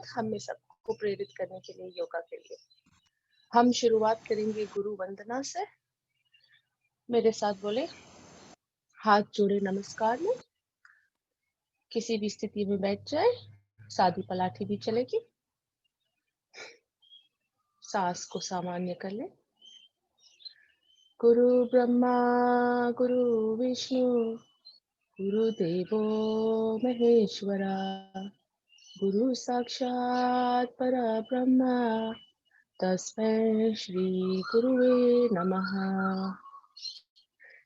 हम में सबको प्रेरित करने के लिए योगा के लिए। हम शुरुआत करेंगे गुरु वंदना से। मेरे साथ बोले, हाथ जोड़े नमस्कार में, किसी भी स्थिति में बैठ जाए, सादी पलाठी भी चलेगी। सांस को सामान्य कर ले। गुरु ब्रह्मा गुरु विष्णु गुरुदेवो महेश्वरा, गुरु साक्षात परब्रह्मा, तस्मै श्री गुरुवे नमः।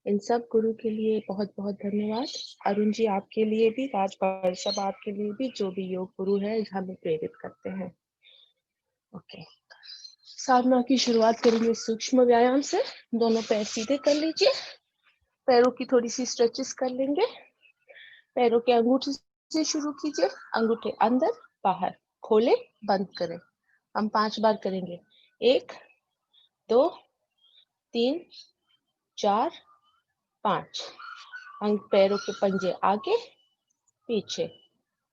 इन सब गुरु के लिए बहुत बहुत धन्यवाद। अरुण जी आपके लिए भी, राजपाल सब आपके लिए भी, जो भी योग गुरु है हमें प्रेरित करते हैं। ओके, साधना की शुरुआत करेंगे सूक्ष्म व्यायाम से। दोनों पैर सीधे कर लीजिए, पैरों की थोड़ी सी स्ट्रेचेस कर लेंगे। पैरों के अंगूठे से शुरू कीजिए, अंगूठे अंदर बाहर, खोले बंद करें। हम 5 बार करेंगे। 1 2 3 4 5। पैरों के पंजे आगे पीछे,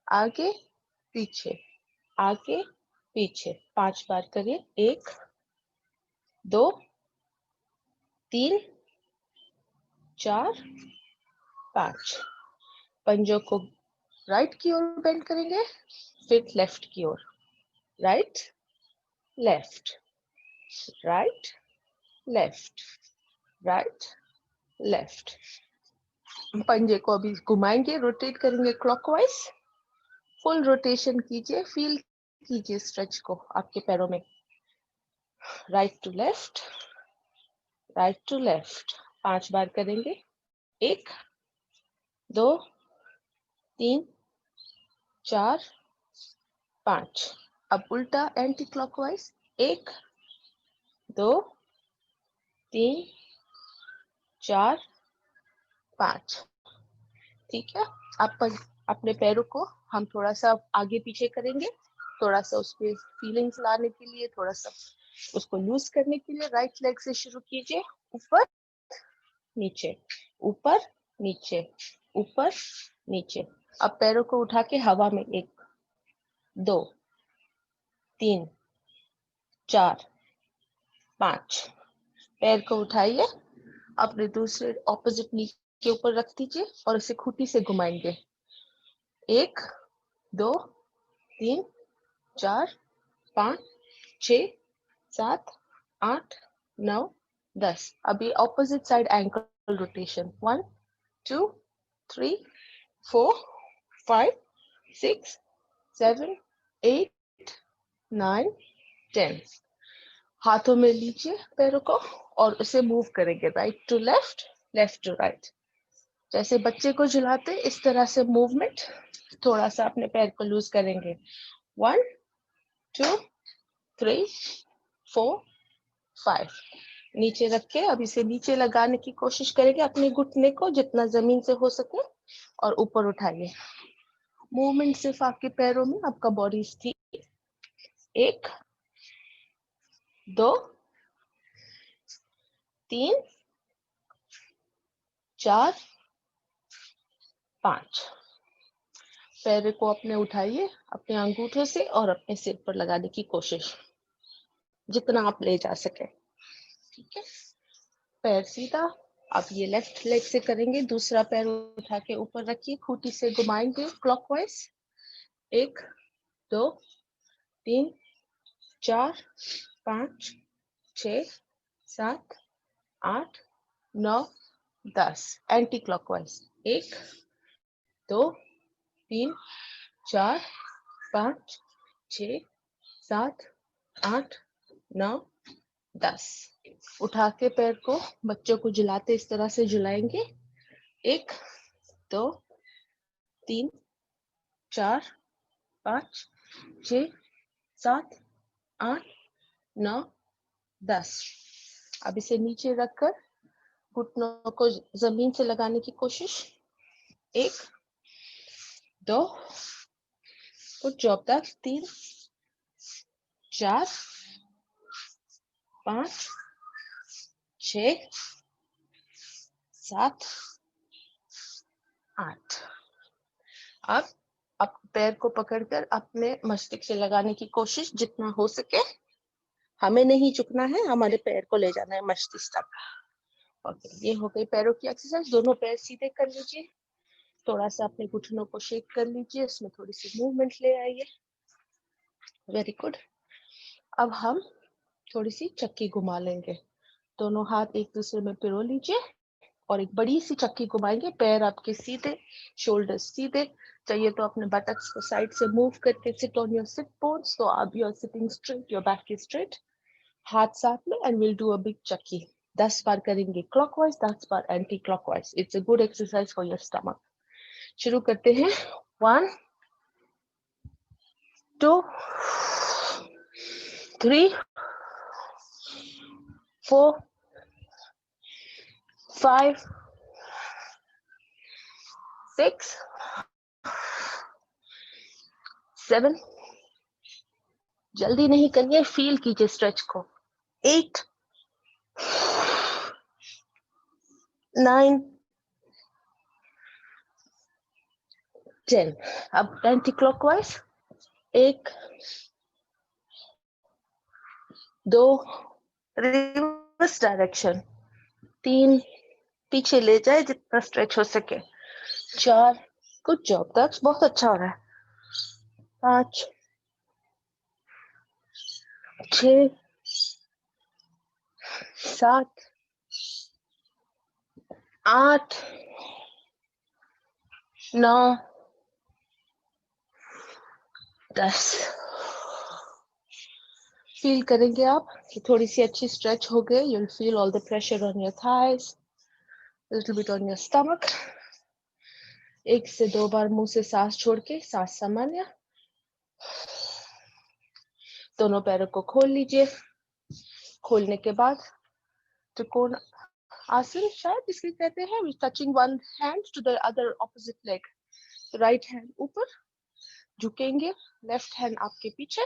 आगे पीछे, आगे पीछे। 5 बार करिए। 1 2 3 4 5। पंजों को राइट की ओर बेंड करेंगे, फिर लेफ्ट की ओर। Right left, right left, right left. पंजे को अभी घुमाएंगे, रोटेट करेंगे क्लॉकवाइज। फुल रोटेशन कीजिए, फील कीजिए स्ट्रेच को आपके पैरों में। Right to left, right to left. 5 बार करेंगे। 1 2 3 4 5। अब उल्टा एंटी क्लॉकवाइज। 1 2 3 4 5। ठीक है। अब अपने पैरों को हम थोड़ा सा आगे पीछे करेंगे, थोड़ा सा उसके फीलिंग्स लाने के लिए, थोड़ा सा उसको लूज करने के लिए। राइट लेग से शुरू कीजिए, ऊपर नीचे, ऊपर नीचे, ऊपर नीचे। अब पैरों को उठा के हवा में 1 2 3 4 5। पैर को उठाइए, अपने दूसरे ऑपोजिट नी के ऊपर रख दीजिए और इसे खूंटी से घुमाएंगे। 1 2 3 4 5 6 7 8 9 10। अभी ऑपोजिट साइड एंकल रोटेशन। 1 2 3 4 5 6 7 8 9 10। हाथों में लीजिए पैरों को और उसे मूव करेंगे, right to left, left to right. जैसे बच्चे को झुलाते इस तरह से मूवमेंट। थोड़ा सा अपने पैर को लूज करेंगे। 1 2 3 4 5। नीचे रख के अब इसे नीचे लगाने की कोशिश करेंगे, अपने घुटने को जितना जमीन से हो सके, और ऊपर उठाइए। मूवमेंट सिर्फ आपके पैरों में, आपका बॉडी स्थिर। 1 2 3 4 5। पैर को अपने उठाइए अपने अंगूठों से और अपने सिर पर लगाने की कोशिश, जितना आप ले जा सके। ठीक है। पैर सीधा। अब ये लेफ्ट लेग से करेंगे। दूसरा पैर उठा के ऊपर रखिए, खूंटी से घुमाएंगे क्लॉकवाइज। 1 2 3 4 5 6 7 8 9 10। Anti clockwise. 1 2 3 4 5 6 7 8 9 10। उठा के पैर को बच्चों को झुलाते इस तरह से झुलाएंगे। 1 2 3 4 5 6 7 8 9 10। अब इसे नीचे रखकर घुटनों को जमीन से लगाने की कोशिश। 1 2 गुड जॉब। 3 4 5 6 7 8। अब आप पैर को पकड़कर अपने मस्तिष्क से लगाने की कोशिश जितना हो सके। हमें नहीं झुकना है, हमारे पैर को ले जाना है मस्तिष्क तक। ओके, ये हो गई पैरों की एक्सरसाइज। दोनों पैर सीधे कर लीजिए, थोड़ा सा अपने घुटनों को शेक कर लीजिए, इसमें थोड़ी सी मूवमेंट ले आइए। Very good. अब हम थोड़ी सी चक्की घुमा लेंगे। दोनों हाथ एक दूसरे में पिरो लीजिए और एक बड़ी सी चक्की घुमाएंगे। पैर आपके सीधे, शोल्डर सीधे। चाहिए तो अपने बटक्स को साइड से मूव करके sit on your sit bones, तो आप you are sitting straight, your back is straight, हाथ साथ में, and will do a big चक्की। 10 बार करेंगे क्लॉकवाइज, 10 बार anti clockwise. It's a good exercise for your stomach. शुरू करते हैं। 1 2 3 4 5 6 7, जल्दी नहीं करिए, फील कीजिए स्ट्रेच को। 8 9 10। अब एंटी क्लॉकवाइज। 1 2, reverse direction. 3, पीछे ले जाए जितना स्ट्रेच हो सके। 4, गुड जॉब, दैट्स बहुत अच्छा हो रहा है। 5 6 7 8 9 10। फील करेंगे आप कि थोड़ी सी अच्छी स्ट्रेच हो गई। You will feel all the pressure on your thighs, little bit on your stomach. 1 से 2 बार मुंह से सांस छोड़ के, सांस सामान्य। दोनों पैरों को खोल लीजिए। खोलने के बाद त्रिकोण आसन शायद इसलिए कहते हैं, touching one hand to the other opposite leg. Right hand ऊपर झुकेंगे, लेफ्ट हैंड आपके पीछे,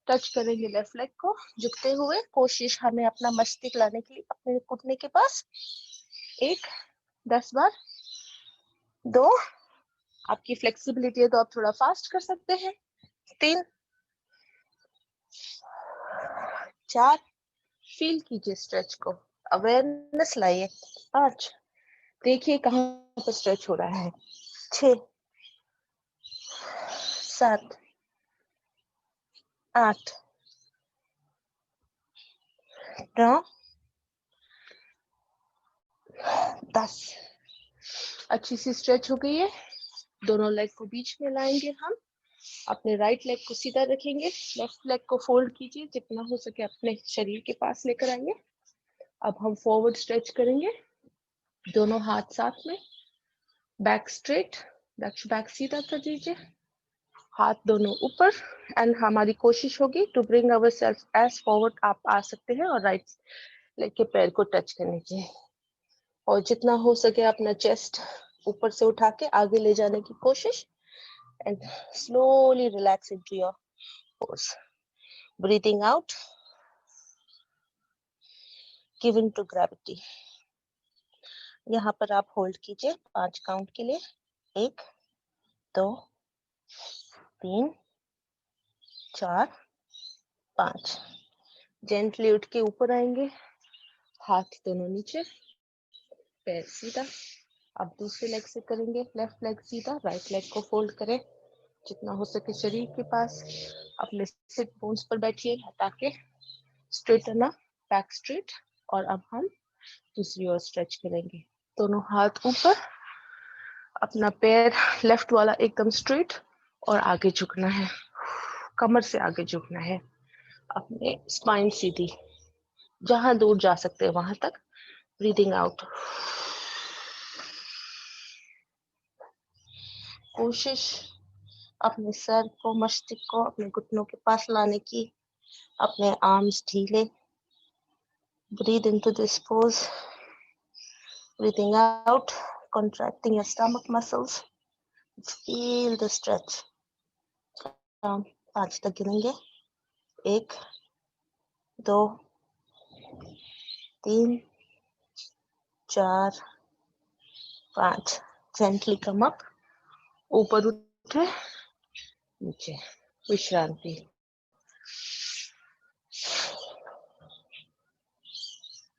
टच करेंगे लेफ्ट लेग को झुकते हुए। कोशिश हमें अपना मस्तिष्क लाने के लिए अपने घुटने के पास। 1 10 बार। 2, आपकी फ्लेक्सिबिलिटी है तो आप थोड़ा फास्ट कर सकते हैं। 3 4, फील कीजिए स्ट्रेच को, अवेयरनेस लाइए। 5, देखिए कहाँ पर स्ट्रेच हो रहा है। 6 7 8 9 10। अच्छी सी स्ट्रेच हो गई है। दोनों लेग को बीच में लाएंगे हम। अपने राइट लेग को सीधा रखेंगे, लेफ्ट लेग को फोल्ड कीजिए, जितना हो सके अपने शरीर के पास लेकर आइए। अब हम फॉरवर्ड स्ट्रेच करेंगे, दोनों हाथ साथ में, बैक स्ट्रेट, बैक सीधा कर दीजिए, हाथ दोनों ऊपर। एंड हमारी कोशिश होगी to bring our self edge forward आप आ सकते हैं और राइट लेग के पैर को टच करने की, और जितना हो सके अपना चेस्ट ऊपर से उठा के आगे ले जाने की कोशिश। And slowly relax into your pose, breathing out, giving to gravity. यहाँ पर आप होल्ड कीजिए 5 काउंट के लिए। 1 2 3 4 5। जेंटली उठ के ऊपर आएंगे, हाथ दोनों नीचे, पैर सीधा। अब दूसरे लेग से करेंगे, लेफ्ट लेग सीधा, राइट लेग को फोल्ड करें जितना हो सके शरीर के पास। अपने सिट बोन्स पर बैठिए ताकि स्ट्रेटन अप, बैक स्ट्रेट। और अब हम दूसरी ओर स्ट्रेच करेंगे, दोनों हाथ ऊपर, अपना पैर लेफ्ट वाला एकदम स्ट्रेट और आगे झुकना है, कमर से आगे झुकना है, अपने स्पाइन सीधी, जहां दूर जा सकते हैं वहां तक। Breathing out. कोशिश अपने सर को, मस्तिष्क को अपने घुटनों के पास लाने की, अपने आर्म्स ढीले। Breathe into this pose, breathing out, contracting your stomach muscles. Feel the stretch. 5 तक गिनेंगे। 1 2 3 4 5। Gently come up, ऊपर उठे, नीचे, विश्रांति।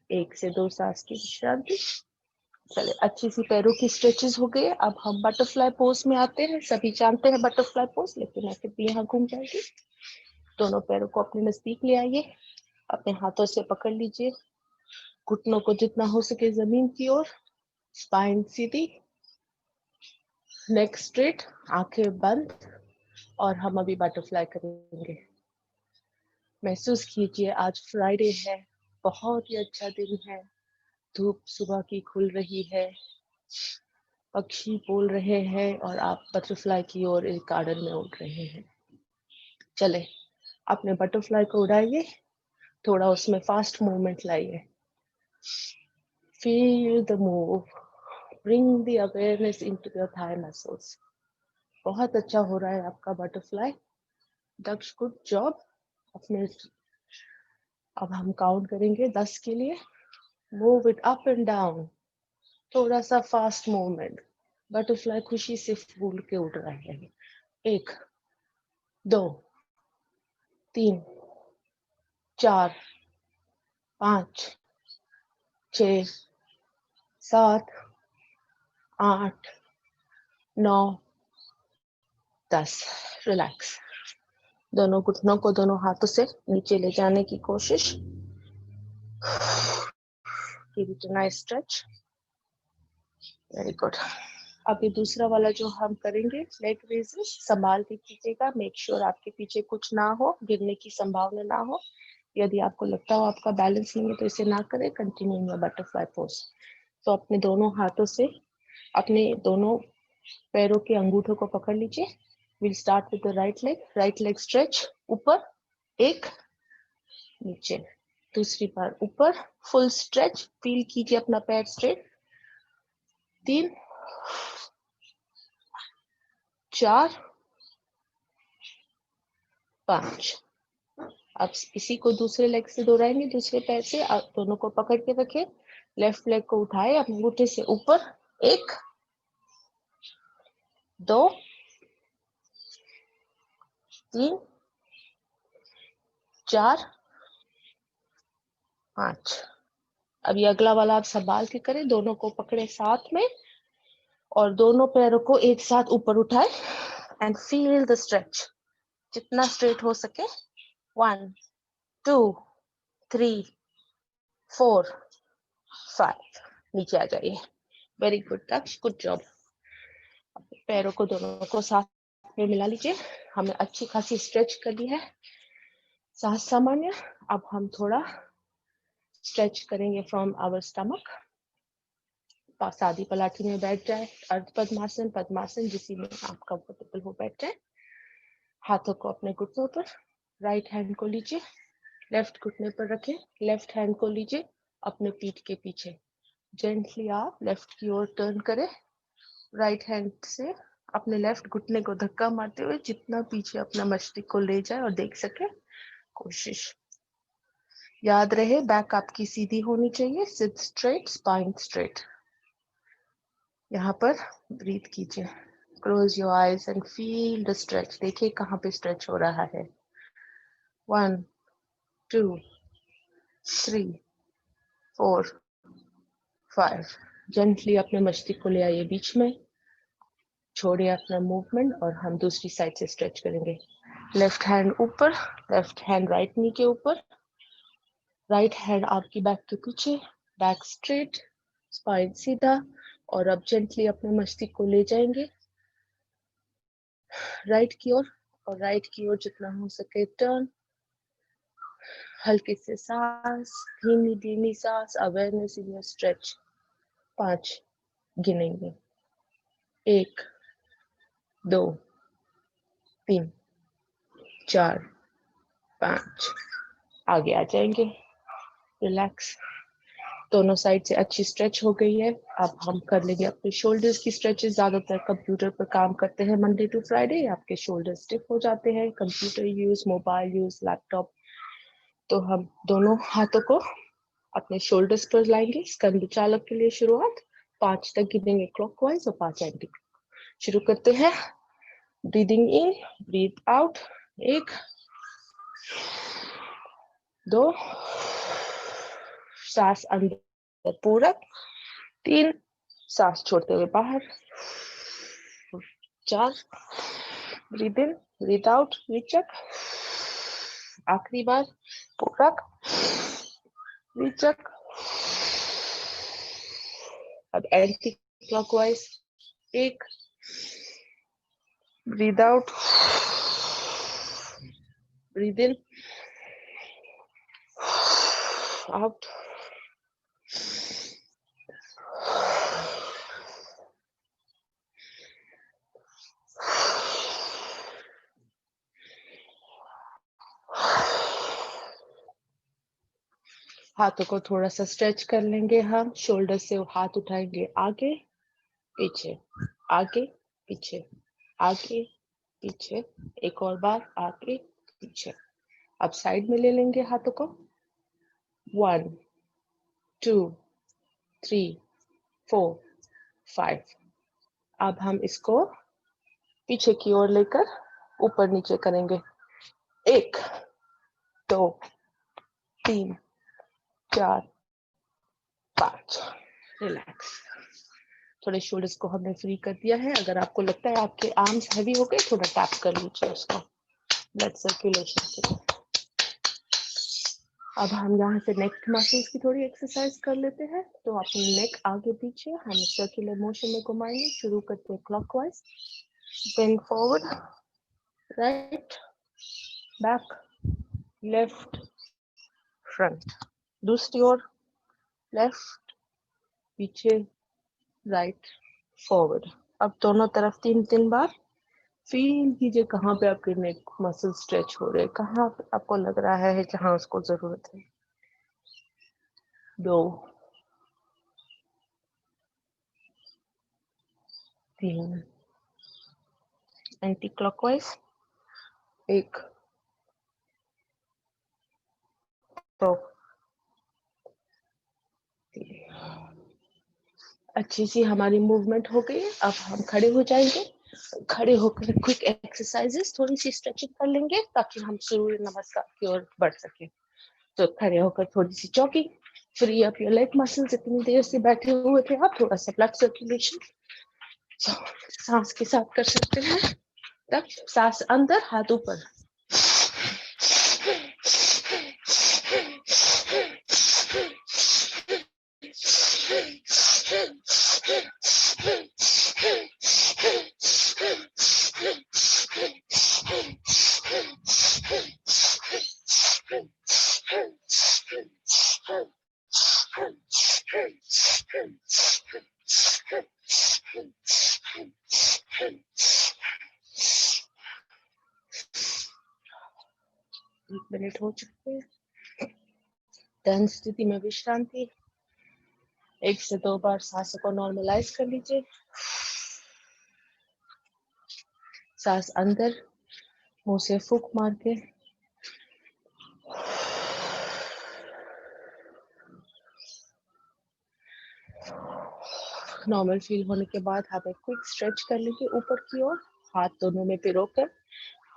एक से दो सांस की विश्रांति। चले, अच्छी सी पैरों की स्ट्रेचेस हो गई। अब हम बटरफ्लाई पोज में आते हैं। सभी जानते हैं बटरफ्लाई पोज, लेकिन मैं फिर भी यहाँ घूम जाएगी। दोनों पैरों को अपने नजदीक ले आइए, अपने हाथों से पकड़ लीजिए, घुटनों को जितना हो सके जमीन की ओर, स्पाइन सीधी, नेक स्ट्रेट, आंखें बंद, और हम अभी बटरफ्लाई करेंगे। महसूस कीजिए आज फ्राइडे है, बहुत ही अच्छा दिन है, धूप सुबह की खुल रही है, पक्षी बोल रहे हैं और आप बटरफ्लाई की ओर इस गार्डन में उड़ रहे हैं। चले, अपने बटरफ्लाई को उड़ाइए, थोड़ा उसमें फास्ट मूवमेंट लाइए। Feel the move, bring the awareness into your thigh muscles. बहुत अच्छा हो रहा है आपका बटरफ्लाई। दक्ष, गुड जॉब। अपने अब हम काउंट करेंगे 10 के लिए। Move it up and down, थोड़ा सा फास्ट मूवमेंट। बटरफ्लाई खुशी से फूल के उड़ रहा है। 1 2 3 4 5 6 7 8 9 10। रिलैक्स। दोनों घुटनों को दोनों हाथों से नीचे ले जाने की कोशिश। Give it a nice stretch. Very good. अब ये दूसरा वाला जो हम करेंगे लेग रेजेस, संभाल के कीजिएगा। मेक श्योर आपके पीछे कुछ ना हो, गिरने की संभावना ना हो। यदि आपको लगता हो आपका बैलेंस नहीं है तो इसे ना करें, continue in your butterfly pose. तो अपने दोनों हाथों से अपने दोनों पैरों के अंगूठों को पकड़ लीजिए। Will start with the right leg stretch, ऊपर 1, नीचे, दूसरी बार ऊपर, फुल स्ट्रेच, फील कीजिए अपना पैर स्ट्रेट, 3 4 5। अब इसी को दूसरे लेग से दोहराएंगे, दूसरे पैर से। आप दोनों को पकड़ के रखें, लेफ्ट लेग को उठाए अपने अंगूठे से ऊपर, 1 2 3 4 5। अभी अगला वाला आप संभाल के करें, दोनों को पकड़े साथ में और दोनों पैरों को एक साथ ऊपर उठाए एंड फील द स्ट्रेच, जितना स्ट्रेट हो सके। 1 2 3 4 5। नीचे आ जाइए। वेरी गुड दक्ष, गुड जॉब। पैरों को दोनों को साथ में मिला लीजिए। हमने अच्छी खासी स्ट्रेच कर ली है, सांस सामान्य। अब हम थोड़ा स्ट्रेच करेंगे फ्रॉम आवर स्टमक। सादी पलाठी में बैठ जाए, अर्ध पद्मासन, पद्मासन, जिसी में आप कंफर्टेबल हो बैठ जाए। हाथों को अपने घुटनों पर, राइट हैंड को लीजिए, लेफ्ट घुटने पर रखें, लेफ्ट हैंड को लीजिए अपने पीठ के पीछे। जेंटली आप लेफ्ट की ओर टर्न करें, राइट हैंड से अपने लेफ्ट घुटने को धक्का मारते हुए जितना पीछे अपना मस्तिष्क को ले जाए और देख सके कोशिश। याद रहे बैक आपकी सीधी होनी चाहिए, सिट स्ट्रेट, स्पाइन स्ट्रेट। यहाँ पर ब्रीथ कीजिए, close your eyes and feel the stretch. देखिए कहाँ पे स्ट्रेच हो रहा है। 1 2 3 4 5। जेंटली अपने मस्तिष्क को ले आइए बीच में, छोड़िए अपना मूवमेंट और हम दूसरी साइड से स्ट्रेच करेंगे। लेफ्ट हैंड ऊपर, लेफ्ट हैंड राइट नी के ऊपर, राइट हैंड आपकी बैक के पीछे, बैक स्ट्रेट, स्पाइन सीधा। और अब जेंटली अपने मस्तिष्क को ले जाएंगे राइट की ओर, और राइट की ओर जितना हो सके टर्न। हल्के से सांस, धीमी धीमी सांस, अवेयरनेस इन योर स्ट्रेच। 5 गिनेंगे, 1 2 3 4 5। आगे आ जाएंगे। रिलैक्स। दोनों साइड से अच्छी स्ट्रेच हो गई है। अब हम कर लेंगे अपने शोल्डर्स की स्ट्रेचेस। ज्यादातर कंप्यूटर पर काम करते हैं मंडे टू फ्राइडे, आपके शोल्डर स्टिफ हो जाते हैं, computer use, mobile use, laptop. तो हम दोनों हाथों को अपने शोल्डर्स पर लाएंगे। स्कंद चालक के लिए शुरुआत, 5 तक गिनेंगे क्लॉकवाइज और 5 एंटी। शुरू करते हैं। ब्रीदिंग इन, ब्रीथ आउट, 1 2, सांस अंदर पूरक, 3, सांस छोड़ते हुए बाहर, 4, ब्रीद इन, ब्रीथ आउट, रीचक, आखिरी बार पूरक, रीचक। अब anti clockwise, 1, breathe out, breathe in, out, हाथों को थोड़ा सा स्ट्रेच कर लेंगे हम, शोल्डर से हाथ उठाएंगे आगे पीछे, आगे पीछे, आगे पीछे, एक और बार आगे पीछे। अब साइड में ले लेंगे हाथों को, 1 2 3 4 5। अब हम इसको पीछे की ओर लेकर ऊपर नीचे करेंगे, 1 2 3 4 5। रिलैक्स। थोड़े शोल्डर्स को हमने फ्री कर दिया है। अगर आपको लगता है आपके आर्म्स हैवी हो गए, थोड़ा टैप कर लीजिए उसको ब्लड सर्कुलेशन के लिए। अब हम यहाँ से नेक मसल्स की थोड़ी एक्सरसाइज कर लेते हैं। तो अपने नेक आगे पीछे हम सर्कुलर मोशन में घुमाएंगे। शुरू करते हैं clockwise, bring forward, right, back, left, front. दूसरी ओर, लेफ्ट, पीछे, राइट, फॉरवर्ड। अब दोनों तरफ 3-3 बार फील कीजिए कहाँ पे आपके नेक मसल स्ट्रेच हो रहे हैं, कहाँ आपको लग रहा है जहाँ उसको जरूरत है। 2 3, एंटी क्लॉकवाइज, 1 2 3। अच्छी सी हमारी मूवमेंट हो गई। अब हम खड़े हो जाएंगे। खड़े होकर क्विक एक्सरसाइजेस, थोड़ी सी स्ट्रेचिंग कर लेंगे ताकि हम सूर्य नमस्कार की ओर बढ़ सके। तो खड़े होकर थोड़ी सी jogging, free up your leg muscles. इतनी देर से बैठे हुए थे आप, थोड़ा सा ब्लड सर्कुलेशन सांस के साथ कर सकते हैं। तब सांस अंदर, हाथ ऊपर, मिनट हो चुके हैं। ध्यान स्थिति में विश्रांति, 1 से 2 बार सांसों को नॉर्मलाइज कर लीजिए। सांस अंदर, मुंह से फूंक मार के, नॉर्मल फील होने के बाद हम एक क्विक स्ट्रेच कर लेंगे ऊपर की ओर, हाथ दोनों में पिरोकर,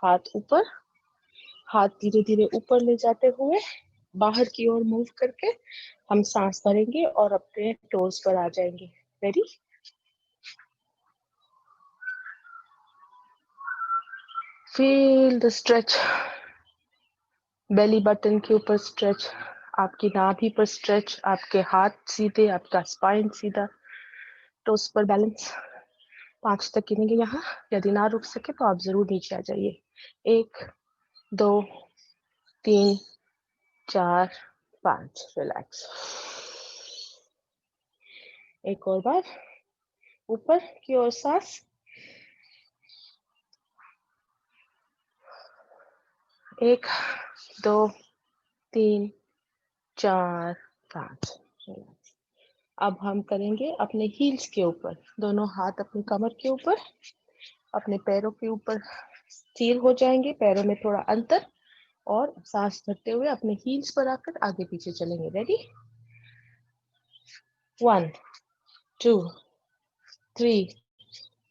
हाथ ऊपर, हाथ धीरे धीरे ऊपर ले जाते हुए बाहर की ओर मूव करके हम सांस भरेंगे और अपने टोज पर आ जाएंगे। Ready? Feel the stretch, belly button के ऊपर स्ट्रेच, आपकी नाभि पर स्ट्रेच, आपके हाथ सीधे, आपका स्पाइन सीधा, टोज पर बैलेंस। 5 तक गिनेंगे यहाँ। यदि ना रुक सके तो आप जरूर नीचे आ जाइए। 1 2 3 4 5। रिलैक्स। एक और बार, ऊपर की ओर सांस, 1 2 3 4 5। अब हम करेंगे अपने हील्स के ऊपर, दोनों हाथ अपनी कमर के ऊपर, अपने पैरों के ऊपर स्थिर हो जाएंगे, पैरों में थोड़ा अंतर, और सांस भरते हुए अपने हील्स पर आकर आगे पीछे चलेंगे। रेडी? 1 2 3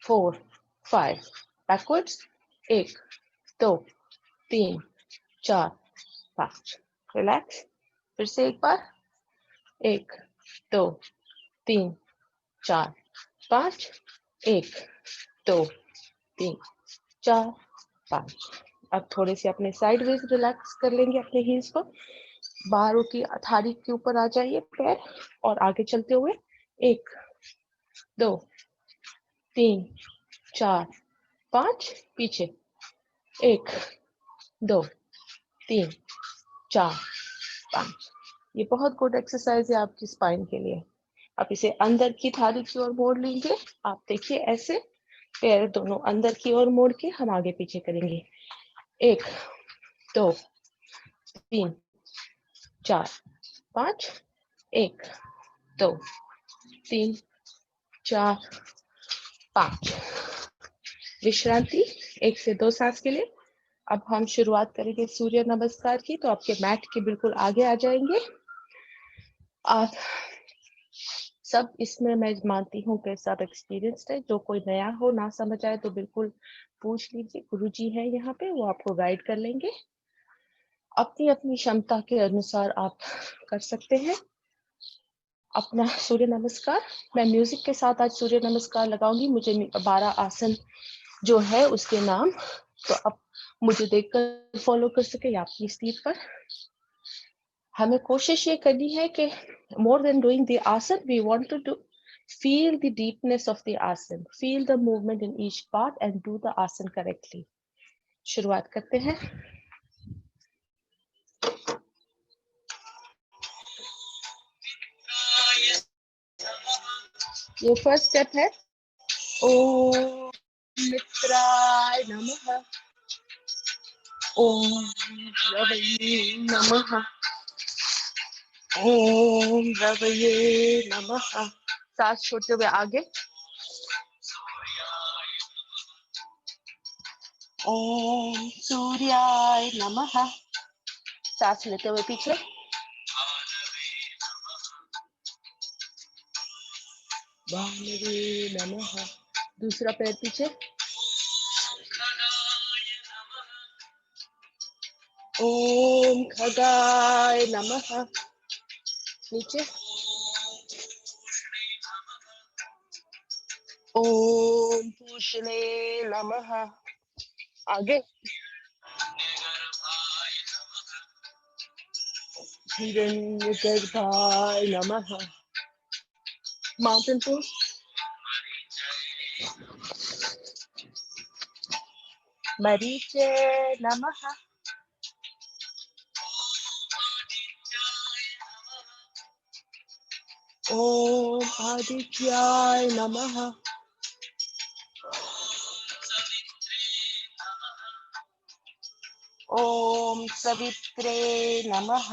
4 5। backwards. 1 2 3 4 5. Relax. फिर से एक बार. 1 2 3 4 5. 1 2 3 4 5. अब थोड़े से अपने साइडवेज रिलैक्स कर लेंगे अपने हील्स को. बाहरों की थाली के ऊपर आ जाइए पैर और आगे चलते हुए. 1 2 3 4 5. पीछे. 1 2 3 4 5. ये बहुत गुड एक्सरसाइज है आपकी स्पाइन के लिए. आप इसे अंदर की थाली की ओर मोड़ लेंगे. आप देखिए ऐसे पैर दोनों अंदर की ओर मोड़ के हम आगे पीछे करेंगे. 1 2 3 4 5. 1 2 3 4 5. विश्रांति 1 से 2 सांस के लिए. अब हम शुरुआत करेंगे सूर्य नमस्कार की. तो आपके मैट के बिल्कुल आगे आ जाएंगे. आप सब इसमें मैं मानती हूँ कि सब एक्सपीरियंस्ड है. जो कोई नया हो ना समझ आए तो बिल्कुल पूछ लीजिए. गुरुजी है यहाँ पे, वो आपको गाइड कर लेंगे. अपनी अपनी क्षमता के अनुसार आप कर सकते हैं अपना सूर्य नमस्कार. मैं म्यूजिक के साथ आज सूर्य नमस्कार लगाऊंगी. मुझे 12 आसन जो है उसके नाम तो अब मुझे देखकर फॉलो कर सके या अपनी स्पीड पर. हमें कोशिश ये करनी है कि more than doing the asana, we want to feel the deepness of the asana, feel the movement in each part and do the asana correctly. शुरुआत करते हैं. ये फर्स्ट स्टेप है. ओम मित्राय नमः. ओम रवये नमः. ओम रवये नमः. सांस छोड़ते हुए आगे. ओम सूर्याय नमः. सांस लेते हुए पीछे. भानवे नमः. दूसरा पैर पीछे. ओम खगाय नमः. नीचे. ओम पूषणे नमः. आगे. हिरण्यगर्भाय नमः. Mountain pose. मरीचे नमः. ओम आदित्याय नमः. ओम सवित्रे नमः.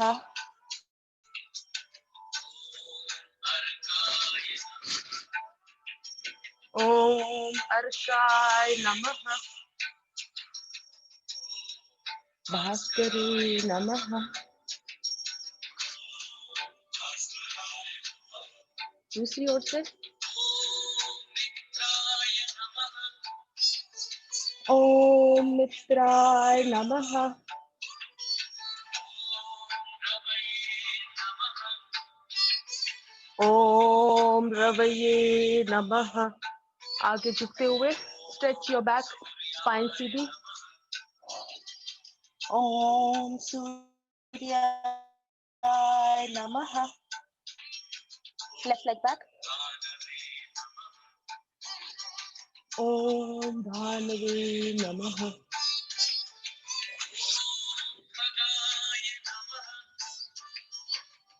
ओम अर्षाय नमः. भास्करे नमः. दूसरी ओर से. ओम मित्राय नमः. ओम रवये नमः. आगे झुकते हुए स्ट्रेच योर बैक. स्पाइन सीधी. ओम सूर्याय नमः. Left leg back. ओम भानवे नमः.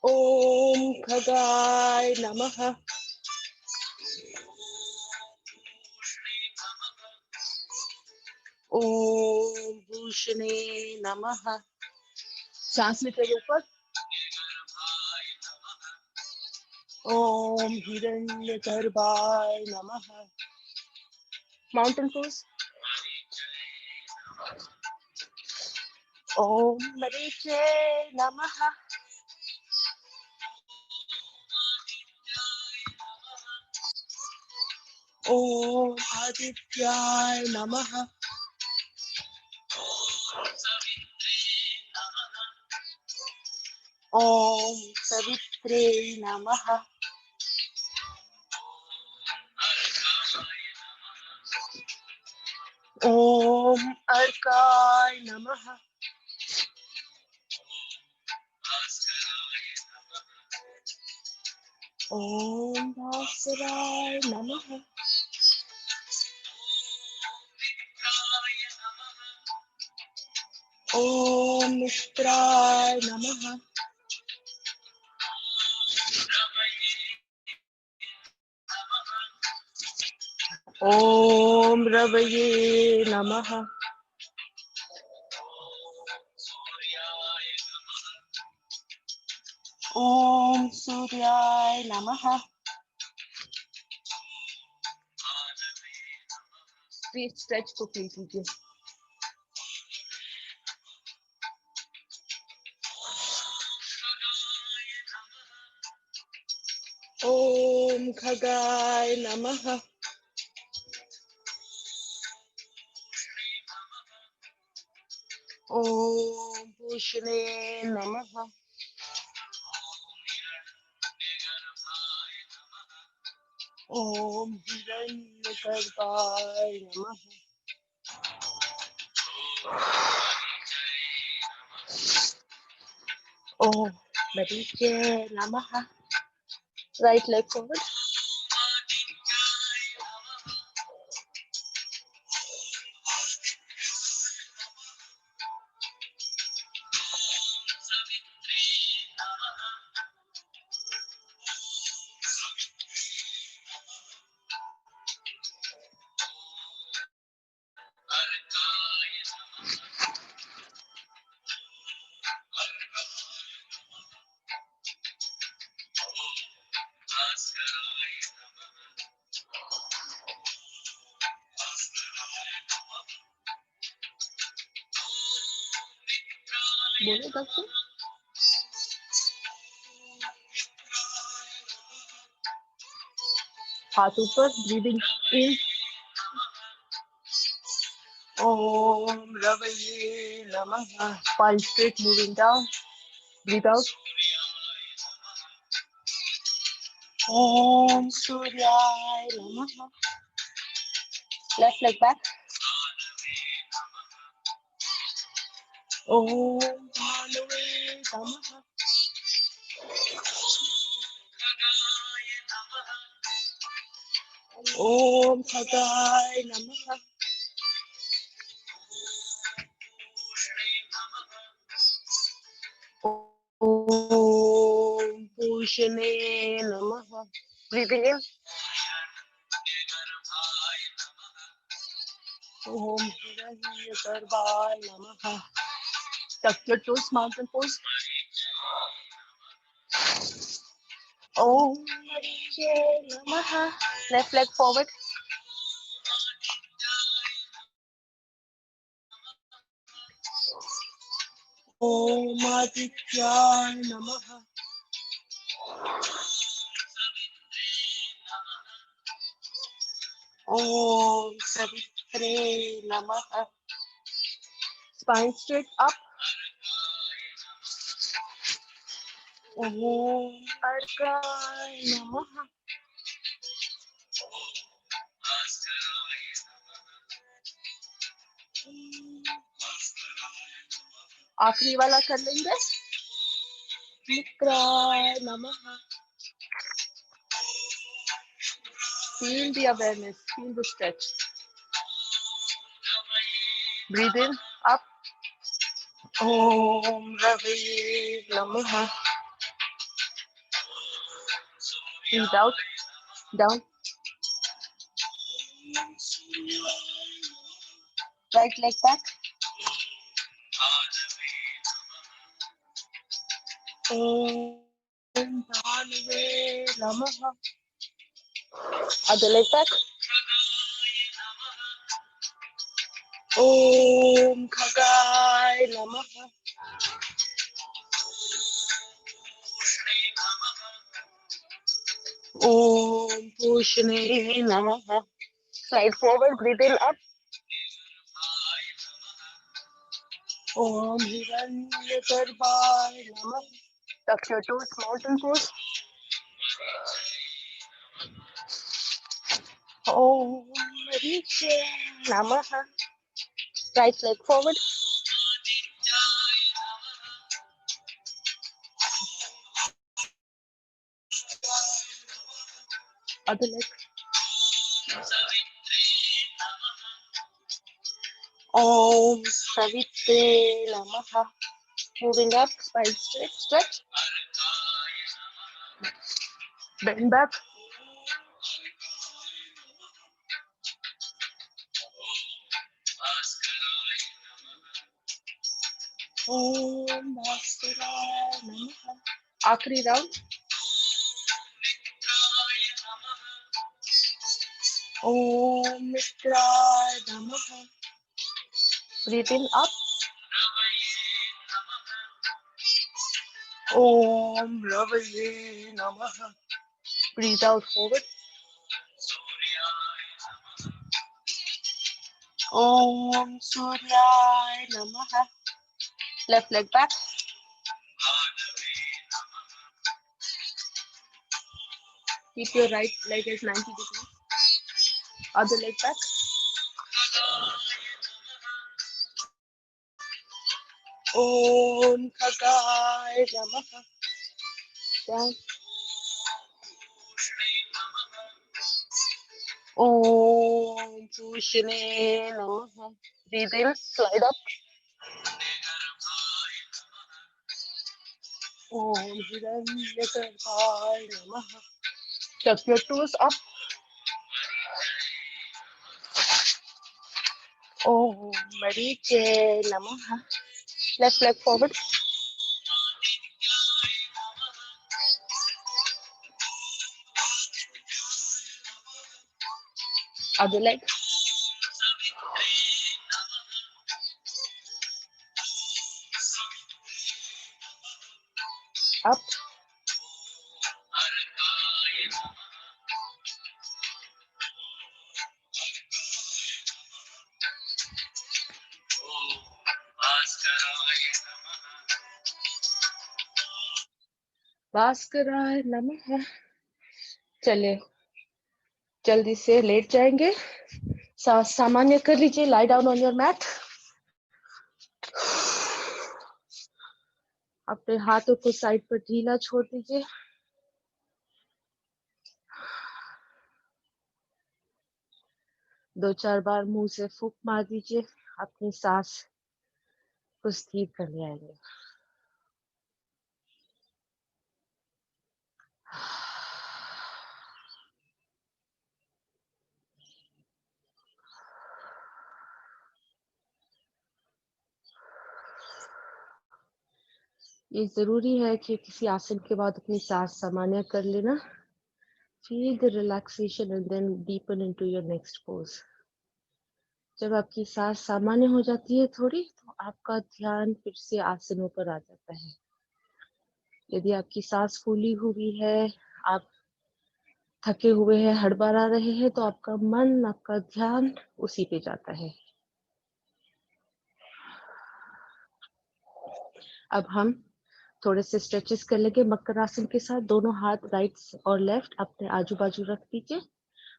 ओम खगाय नमः. ओम भूषणे नमः. सांस लेते हुए ऊपर. ओम हिरण्यगर्भाय नमः. Mountain pose. ओम मरीचे नमः. ओम आदित्याय नमः। ओम सवित्रे नमः। ओम अर्काय नमः। ओम भास्कराय नमः। ओम मित्राय नमः। ओम रवये नमः। ओम सूर्याय नमः। प्लीज स्ट्रेच को प्लीज लीजिए। ओम खगाय नमः। ओम पूषणे नमः। ओम हिरण्यगर्भाय नमः। ओम मरीचे नमः। Right leg forward. बोलो डॉक्टर। हाथ ऊपर, ब्रीदिंग इन। ओम रवये नमः। Spine straight, moving down. Breathe out. Om Suryay Namaha. Left leg back. Om Bhanave Namaha. Om Khagay Namaha. Om Pushane Namaha. Breathing in. Om Hiranyagarbhay Namaha. Tuck your toes, mountain pose. Om Mariche Namaha. Left leg forward. Om Adityay Namaha. Om Savitre Namaha. Spine straight up. Om Argay Namaha. आखिरी वाला कर लेंगे। मित्राय नमः। Feel the awareness, feel the stretch. Breathe in, up. Om Ravaye Namaha. Breathe out, down. Right leg back. Om Bhanave Namaha. Other leg back. Om Khagay Namaha. Om Pushane Namaha. Slide forward, breathe in up. Om Hiranyagarbhaye Namah. Touch your toes, mountain pose. Om Marichay Namaha. Right leg forward. Other leg. Om Savitre Namaha. Moving up, spine straight, stretch. Bend back. Om Bhaskaraaya Namaha. आखिरी round. Om Mitraaya Namaha. Breathe in up. Om Ravaye Namaha. Breathe out forward. Om Suryaya Namaha. Left leg back. Keep your right leg at 90 degrees. Other leg back. Om Khagaya Namaha. Down. Om Pushne Namaha. Breathe in, slide up. Om Hiranyagarbhaye Namaha. Tuck your toes up. Om Marichay Namaha. Left leg forward. Other leg. Up. भास्कराय नमः. चलिए जल्दी से late जाएंगे. सांस सामान्य कर लीजिए. Lie down on your mat. अपने हाथों को साइड पर ढीला छोड़ दीजिए. दो चार बार मुंह से फूंक मार दीजिए. अपनी सांस को स्थिर कर ले आएंगे. ये जरूरी है कि किसी आसन के बाद अपनी सांस सामान्य कर लेना. Feel the relaxation and then deepen into your next pose. जब आपकी सांस सामान्य हो जाती है थोड़ी, तो आपका ध्यान फिर से आसनों पर आ जाता है. यदि आपकी सांस फूली हुई है, आप थके हुए हैं, हड़बड़ा रहे हैं, तो आपका मन, आपका ध्यान उसी पे जाता है. अब हम थोड़े से स्ट्रेचेस कर लेंगे मकर आसन के साथ. दोनों हाथ राइट और लेफ्ट अपने आजू बाजू रख दीजिए.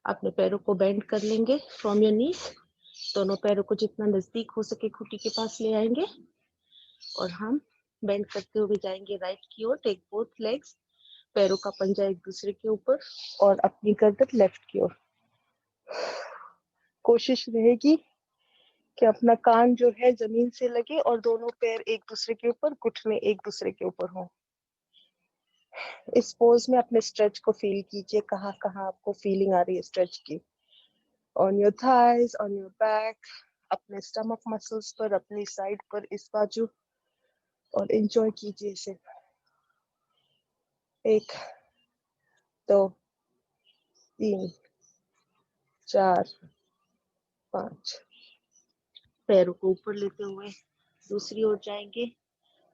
अपने पैरों को बेंड कर लेंगे फ्रॉम योर नीज. दोनों पैरों को जितना नजदीक हो सके खूंटी के पास ले आएंगे और हम बेंड करते हुए जाएंगे राइट की ओर. Take both legs. पैरों का पंजा एक दूसरे के ऊपर और अपनी गर्दन लेफ्ट की ओर. कोशिश रहेगी कि अपना कान जो है जमीन से लगे और दोनों पैर एक दूसरे के ऊपर, घुटने एक दूसरे के ऊपर हो. इस पोज में अपने स्ट्रेच को फील कीजिए. कहाँ कहाँ आपको फीलिंग आ रही है स्ट्रेच की. On your thighs, on your back, अपने स्टमक मसल्स पर, अपनी साइड पर, इस बाजू. और एंजॉय कीजिए इसे. 1 2 3 4 5. पैरों को ऊपर लेते हुए दूसरी ओर जाएंगे.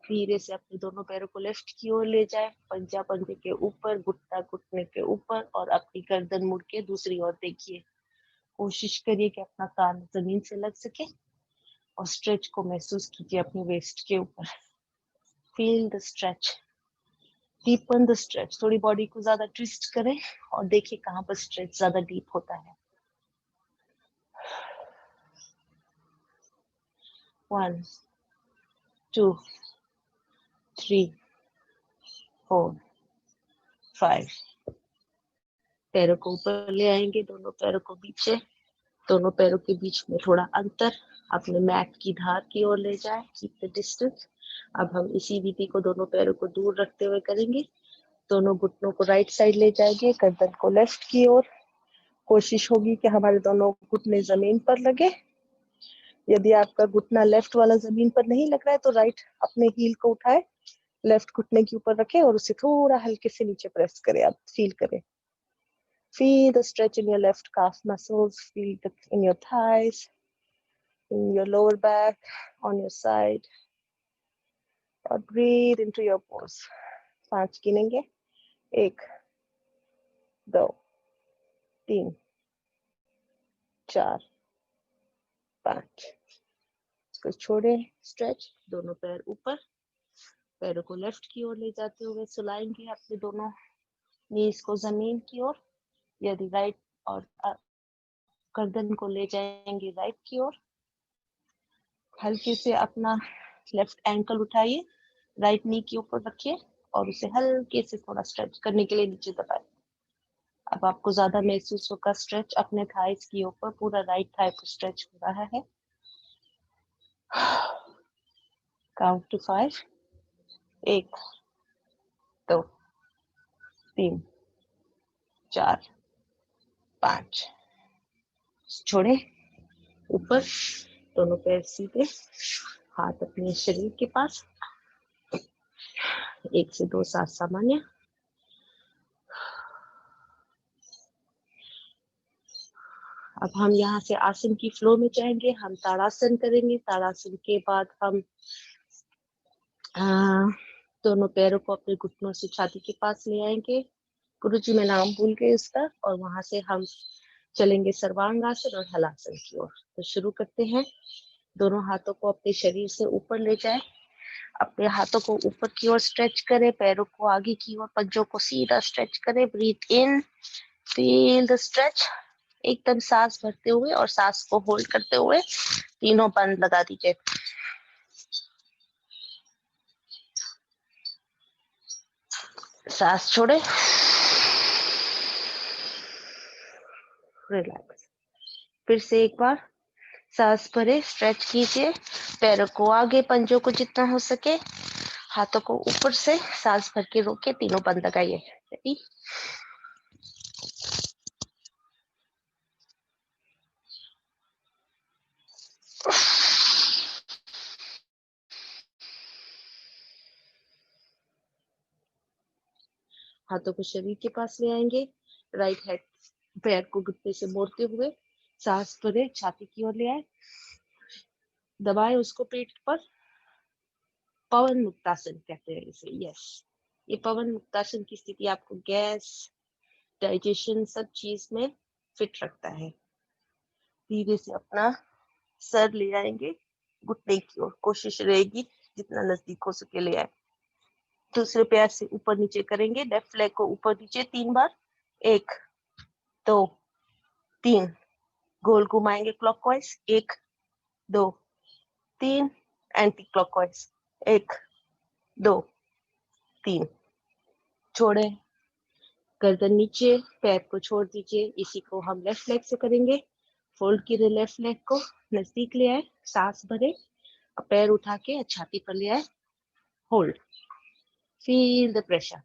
धीरे से अपने दोनों पैरों को लेफ्ट की ओर ले जाए. पंजा पंजे के ऊपर, घुटना घुटने के ऊपर और अपनी गर्दन मुड़ के दूसरी ओर देखिए. कोशिश करिए कि अपना कान जमीन से लग सके और स्ट्रेच को महसूस कीजिए अपनी वेस्ट के ऊपर। Feel the stretch, deepen the stretch. थोड़ी बॉडी को ज्यादा ट्विस्ट करें और देखिए कहाँ पर स्ट्रेच ज्यादा डीप होता है। 1 2 3 4 5। पैरों को ऊपर ले आएंगे, दोनों पैरों को पीछे, दोनों पैरों के बीच में थोड़ा अंतर, अपने मैट की धार की ओर ले जाए, कीप द डिस्टेंस। अब हम इसी विधि को दोनों पैरों को दूर रखते हुए करेंगे। दोनों घुटनों को राइट साइड ले जाएंगे, गर्दन को लेफ्ट की ओर। कोशिश होगी कि हमारे दोनों घुटने जमीन पर लगे। यदि आपका घुटना लेफ्ट वाला जमीन पर नहीं लग रहा है तो राइट अपने हील को उठाए, लेफ्ट घुटने के ऊपर रखें और उसे थोड़ा हल्के से नीचे प्रेस करें। आप फील करें, feel the stretch in your left calf muscles, feel it in your thighs, in your lower back, on your side. और breathe into your pose. 5 गिनेंगे, 1 2 3 4 5। इसको छोड़े, स्ट्रेच, दोनों पैर ऊपर, पैरों को लेफ्ट की ओर ले जाते हुए सुलाएंगे अपने दोनों नीज को जमीन की ओर। यदि राइट और गर्दन को ले जाएंगे राइट की ओर। हल्के से अपना लेफ्ट एंकल उठाइए, राइट नी के ऊपर रखिए और उसे हल्के से थोड़ा स्ट्रेच करने के लिए नीचे दबाएं। अब आपको ज्यादा महसूस होगा स्ट्रेच अपने थाइस के ऊपर, पूरा राइट थाई को स्ट्रेच हो रहा है। Count to 5। 1 2 3 4 5। छोड़े, ऊपर, दोनों पैर सीधे, हाथ अपने शरीर के पास, 1 से 2 सांस सामान्य। अब हम यहाँ से आसन की फ्लो में जाएंगे। हम ताड़ासन करेंगे। ताड़ासन के बाद हम दोनों पैरों को अपने घुटनों से छाती के पास ले आएंगे। गुरुजी मैं नाम भूल गई उसका। और वहां से हम चलेंगे सर्वांगासन और हलासन की ओर। तो शुरू करते हैं। दोनों हाथों को अपने शरीर से ऊपर ले जाए, अपने हाथों को ऊपर की ओर स्ट्रेच करें, पैरों को आगे की ओर, पंजों को सीधा स्ट्रेच करें। Breathe in, feel the stretch. एकदम सांस भरते हुए और सांस को होल्ड करते हुए तीनों बंद लगा दीजिए। सांस छोड़े, रिलैक्स। फिर से एक बार सांस भरे, स्ट्रेच कीजिए, पैरों को आगे, पंजों को जितना हो सके, हाथों को ऊपर से सांस भर के रोके, तीनों बंद लगाइए। रेडी? हाथों को शरीर के पास ले आएंगे, राइट हैंड पैर को घुटने से मोड़ते हुए सांस भरे, छाती की ओर ले आए, दबाए उसको पेट पर। पवन मुक्तासन कहते हैं इसे। यस, ये पवन मुक्तासन की स्थिति आपको गैस, डाइजेशन सब चीज में फिट रखता है। धीरे से अपना सर ले आएंगे घुटने की ओर, कोशिश रहेगी जितना नजदीक हो सके ले आए। दूसरे पैर से ऊपर नीचे करेंगे, लेफ्ट लेग को ऊपर नीचे 3 बार, 1 2 3, गोल घुमाएंगे क्लॉकवाइज, 1 2 3, एंटी क्लॉकवाइज, 1 2 3। छोड़े, गर्दन नीचे, पैर को छोड़ दीजिए। इसी को हम लेफ्ट लेग से करेंगे। फोल्ड कीजिए लेफ्ट लेग को, नजदीक ले आए, सांस भरे, पैर उठा के छाती पर ले आए, होल्ड, फील द प्रेशर।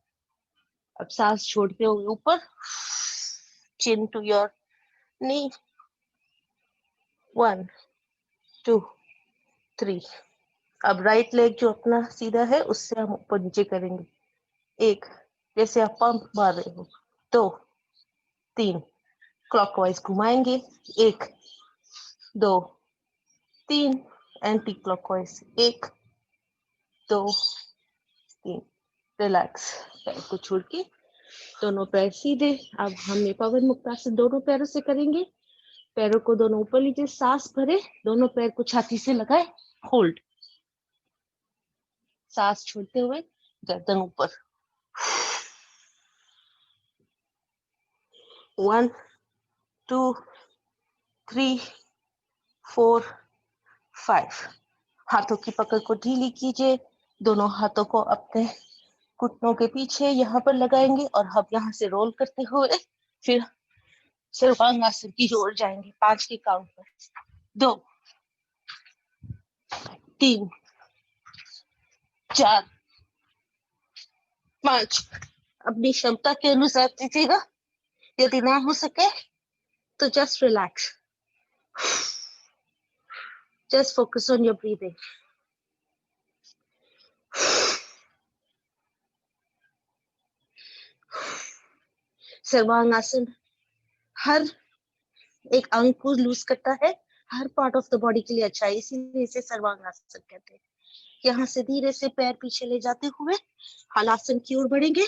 अब सांस छोड़ते हुए ऊपर, चिन टू योर नी, 1 2 3। अब राइट लेग जो अपना सीधा है उससे हम ऊपर नीचे करेंगे, 1, जैसे आप पंप मार रहे हो, 2 3, क्लॉकवाइज घुमाएंगे, 1 2 3, एंटी क्लॉकवाइज, 1 2 3। रिलैक्स, पैर को छोड़ के दोनों पैर सीधे। अब हमने पवन मुक्तासन दोनों पैरों से करेंगे। पैरों को दोनों ऊपर लीजिए, सांस भरे, दोनों पैर को छाती से लगाए, होल्ड, सांस छोड़ते हुए गर्दन ऊपर। 1 2 3 4 5। हाथों की पकड़ को ढीली कीजिए, दोनों हाथों को अपने घुटनों के पीछे यहाँ पर लगाएंगे और हम यहाँ से रोल करते हुए फिर सर्वांगासन की ओर जाएंगे। 5 के काउंट पर। 2 3 4 5। अपनी क्षमता के अनुसार दीजिएगा, यदि ना हो सके तो just relax, just focus on your breathing. सर्वांगासन हर एक अंग को लूज करता है, हर पार्ट ऑफ द बॉडी के लिए अच्छा है, इसीलिए इसे सर्वांगासन कहते हैं। यहाँ से धीरे से पैर पीछे ले जाते हुए हलासन की ओर बढ़ेंगे।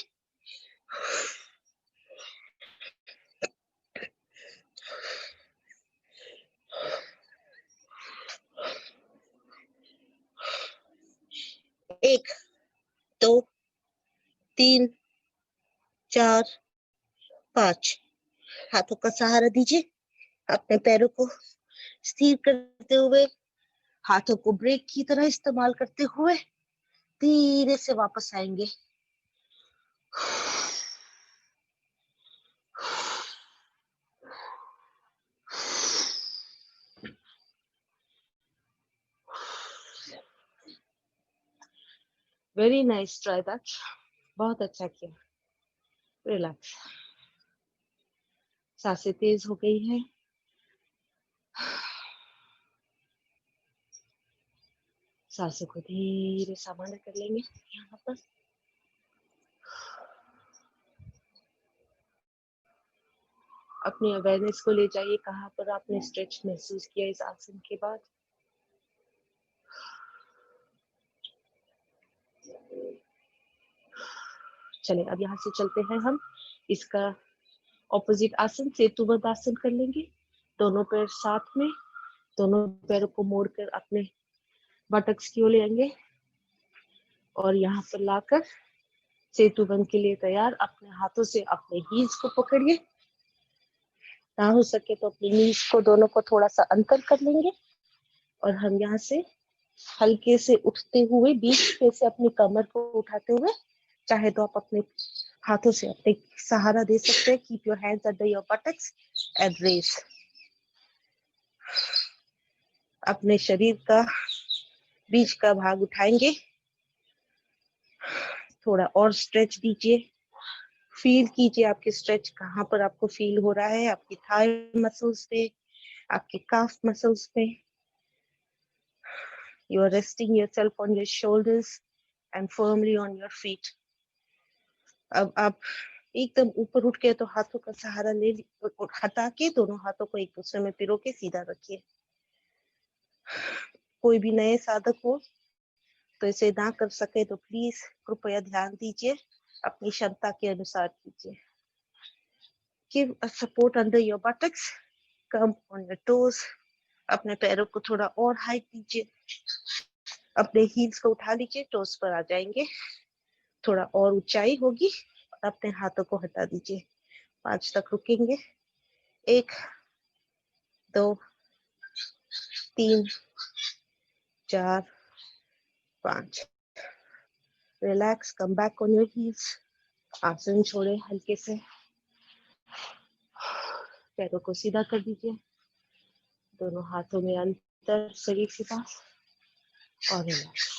एक, 2 3 4 5। हाथों का सहारा दीजिए, अपने पैरों को स्थिर करते हुए, हाथों को ब्रेक की तरह इस्तेमाल करते हुए धीरे से वापस आएंगे। वेरी नाइस, ट्राई दैट, बहुत अच्छा किया। रिलैक्स, सांसें तेज हो गई है। सांसों को धीरे सामान्य कर लेंगे। यहाँ पर अपनी अवेयरनेस को ले जाइए, कहाँ पर आपने स्ट्रेच महसूस किया इस आसन के बाद। चलिए अब यहाँ से चलते हैं हम इसका ऑपोजिट आसन सेतुबद्ध आसन कर लेंगे। दोनों पैर साथ में, दोनों पैरों को मोड़कर अपने बटक्स की ओर ले आएंगे और यहाँ पर लाकर सेतुबंध के लिए तैयार। अपने हाथों से अपने हील्स को पकड़िए, ना हो सके तो अपनी नीज को दोनों को थोड़ा सा अंतर कर लेंगे और हम यहाँ से हल्के से उठते हुए बीच में से अपनी कमर को उठाते हुए, चाहे तो आप अपने हाथों से अपने सहारा दे सकते हैं। Keep your hands under your buttocks and raise. अपने शरीर का बीच का भाग उठाएंगे, थोड़ा और स्ट्रेच दीजिए, फील कीजिए आपके स्ट्रेच कहाँ पर आपको फील हो रहा है, आपकी थाई मसल्स पे, आपके काफ मसल्स पे। You are resting yourself on your shoulders and firmly on your feet. अब आप एकदम ऊपर उठ के तो हाथों का सहारा ले हटा के दोनों हाथों को एक दूसरे में पिरो के सीधा रखिए। कोई भी नए साधक हो तो इसे ना कर सके तो प्लीज कृपया ध्यान दीजिए, अपनी क्षमता के अनुसार कीजिए। Give a support under your buttocks, come on your toes, अपने पैरों को थोड़ा और हाइट दीजिए, अपने हील्स को उठा लीजिए, टोस पर आ जाएंगे, थोड़ा और ऊंचाई होगी, अपने हाथों को हटा दीजिए। 5 तक रुकेंगे। 1 2 3 4 5। Relax, come back on your heels. आसन छोड़े हल्के से, पैरों को सीधा कर दीजिए, दोनों हाथों में अंतर शरीर के पास और रिलैक्स।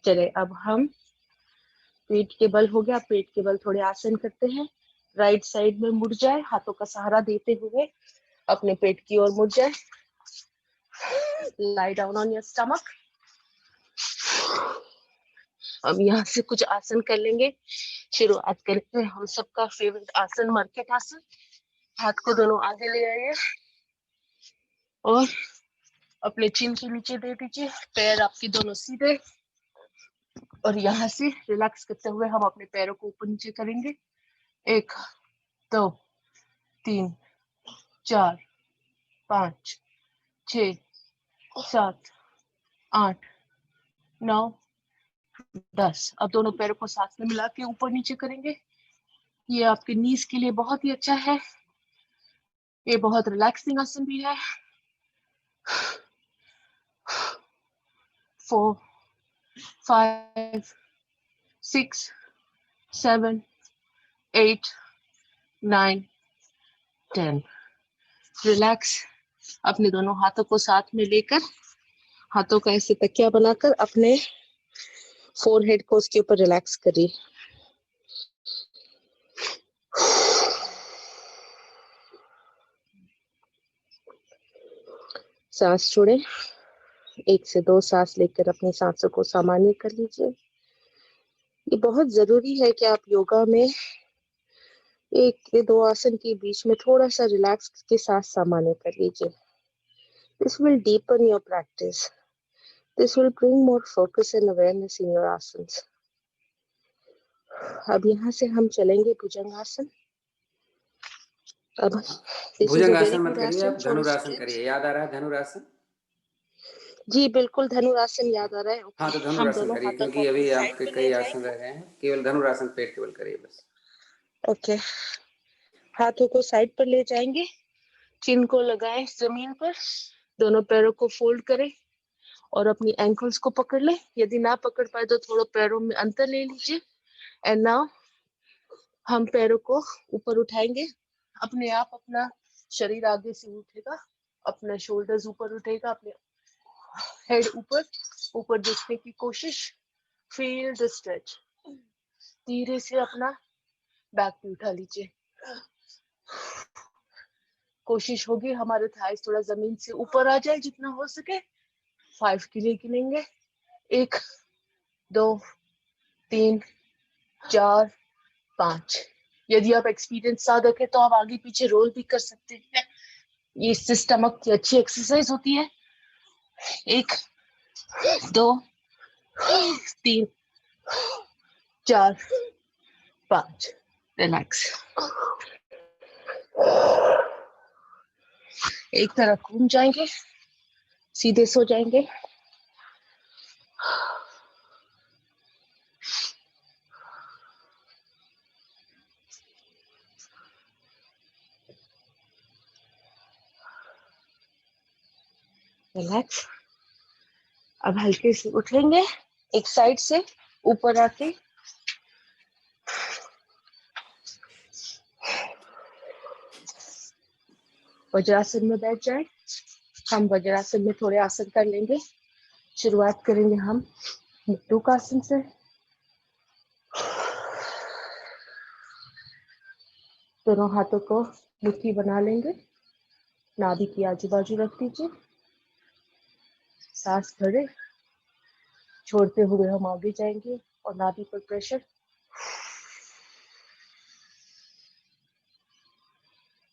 चले अब हम पेट के बल हो गया, पेट के बल थोड़े आसन करते हैं। राइट साइड में मुड़ जाए, हाथों का सहारा देते हुए अपने पेट की ओर मुड़ जाए। लाई डाउन ऑन योर स्टमक। अब यहाँ से कुछ आसन कर लेंगे। शुरुआत करते हैं हम सबका फेवरेट आसन, मरकट आसन। हाथ को दोनों आगे ले आइए और अपने चिन के नीचे दे दीजिए, पैर आपके दोनों सीधे, और यहाँ से रिलैक्स करते हुए हम अपने पैरों को ऊपर नीचे करेंगे। 1 2 3 4 5 6 7 8 9 10। अब दोनों पैरों को साथ में मिला के ऊपर नीचे करेंगे। ये आपके नीज के लिए बहुत ही अच्छा है, ये बहुत रिलैक्सिंग आसन भी है। 4 5 6 7 8 9 10। रिलैक्स। अपने दोनों हाथों को साथ में लेकर, हाथों का ऐसे तकिया बनाकर अपने फोरहेड को उसके ऊपर रिलैक्स करिए। सांस छोड़ें। 1 से 2 सांस लेकर अपनी सांसों को सामान्य कर लीजिए। ये बहुत जरूरी है कि आप योगा में 1 से 2 आसन के बीच में थोड़ा सा रिलैक्स के साथ सामान्य कर लीजिए। This will deepen your practice. This will bring more focus and awareness in your asanas. अब यहाँ से हम चलेंगे भुजंगासन। अब this is a very भुजंगासन मत good करिए, आसन आप for धनुरासन strength. करिए। याद आ रहा है धनुरासन? जी बिल्कुल, धनुरासन याद आ रहा है। हाँ, तो हम धनुरासन दोनों करिए, हाथों को क्योंकि अपनी अभी साइड आपके पर ले कई आसन जाएंगे। रह गए हैं। केवल धनुरासन पेट केवल करिए बस। ओके, हाथों को साइड पर ले जाएंगे, चिन को लगाएं जमीन पर, दोनों पैरों को फोल्ड करें और अपनी एंकल्स को पकड़ लें। यदि ना पकड़ पाए तो थोड़ा पैरों में अंतर ले लीजिए। एंड नाउ हम पैरों को ऊपर उठाएंगे। अपने आप अपना शरीर आगे से उठेगा, अपना शोल्डर्स ऊपर उठेगा, अपने हेड ऊपर ऊपर देखने की कोशिश। Feel the stretch. धीरे से अपना बैक भी उठा लीजिए। कोशिश होगी हमारे थाइस थोड़ा जमीन से ऊपर आ जाए जितना हो सके। 5 के लिए गिनेंगे। 1 2 3 4 5। यदि आप एक्सपीरियंस साधक है तो आप आगे पीछे रोल भी कर सकते हैं। ये इससे स्टमक की अच्छी एक्सरसाइज होती है। 1 2 3 4 5। रिलैक्स। एक तरफ घूम जाएंगे, सीधे सो जाएंगे। रिलैक्स। अब हल्के से उठेंगे एक साइड से ऊपर आके, वज्रासन में बैठ जाए। हम वज्रासन में थोड़े आसन कर लेंगे। शुरुआत करेंगे हम मुक्तुकासन से। दोनों हाथों को मुट्ठी बना लेंगे, नाभि की आजू बाजू रख दीजिए। सांस भरे, छोड़ते हुए हम आगे जाएंगे और नाभि पर प्रेशर।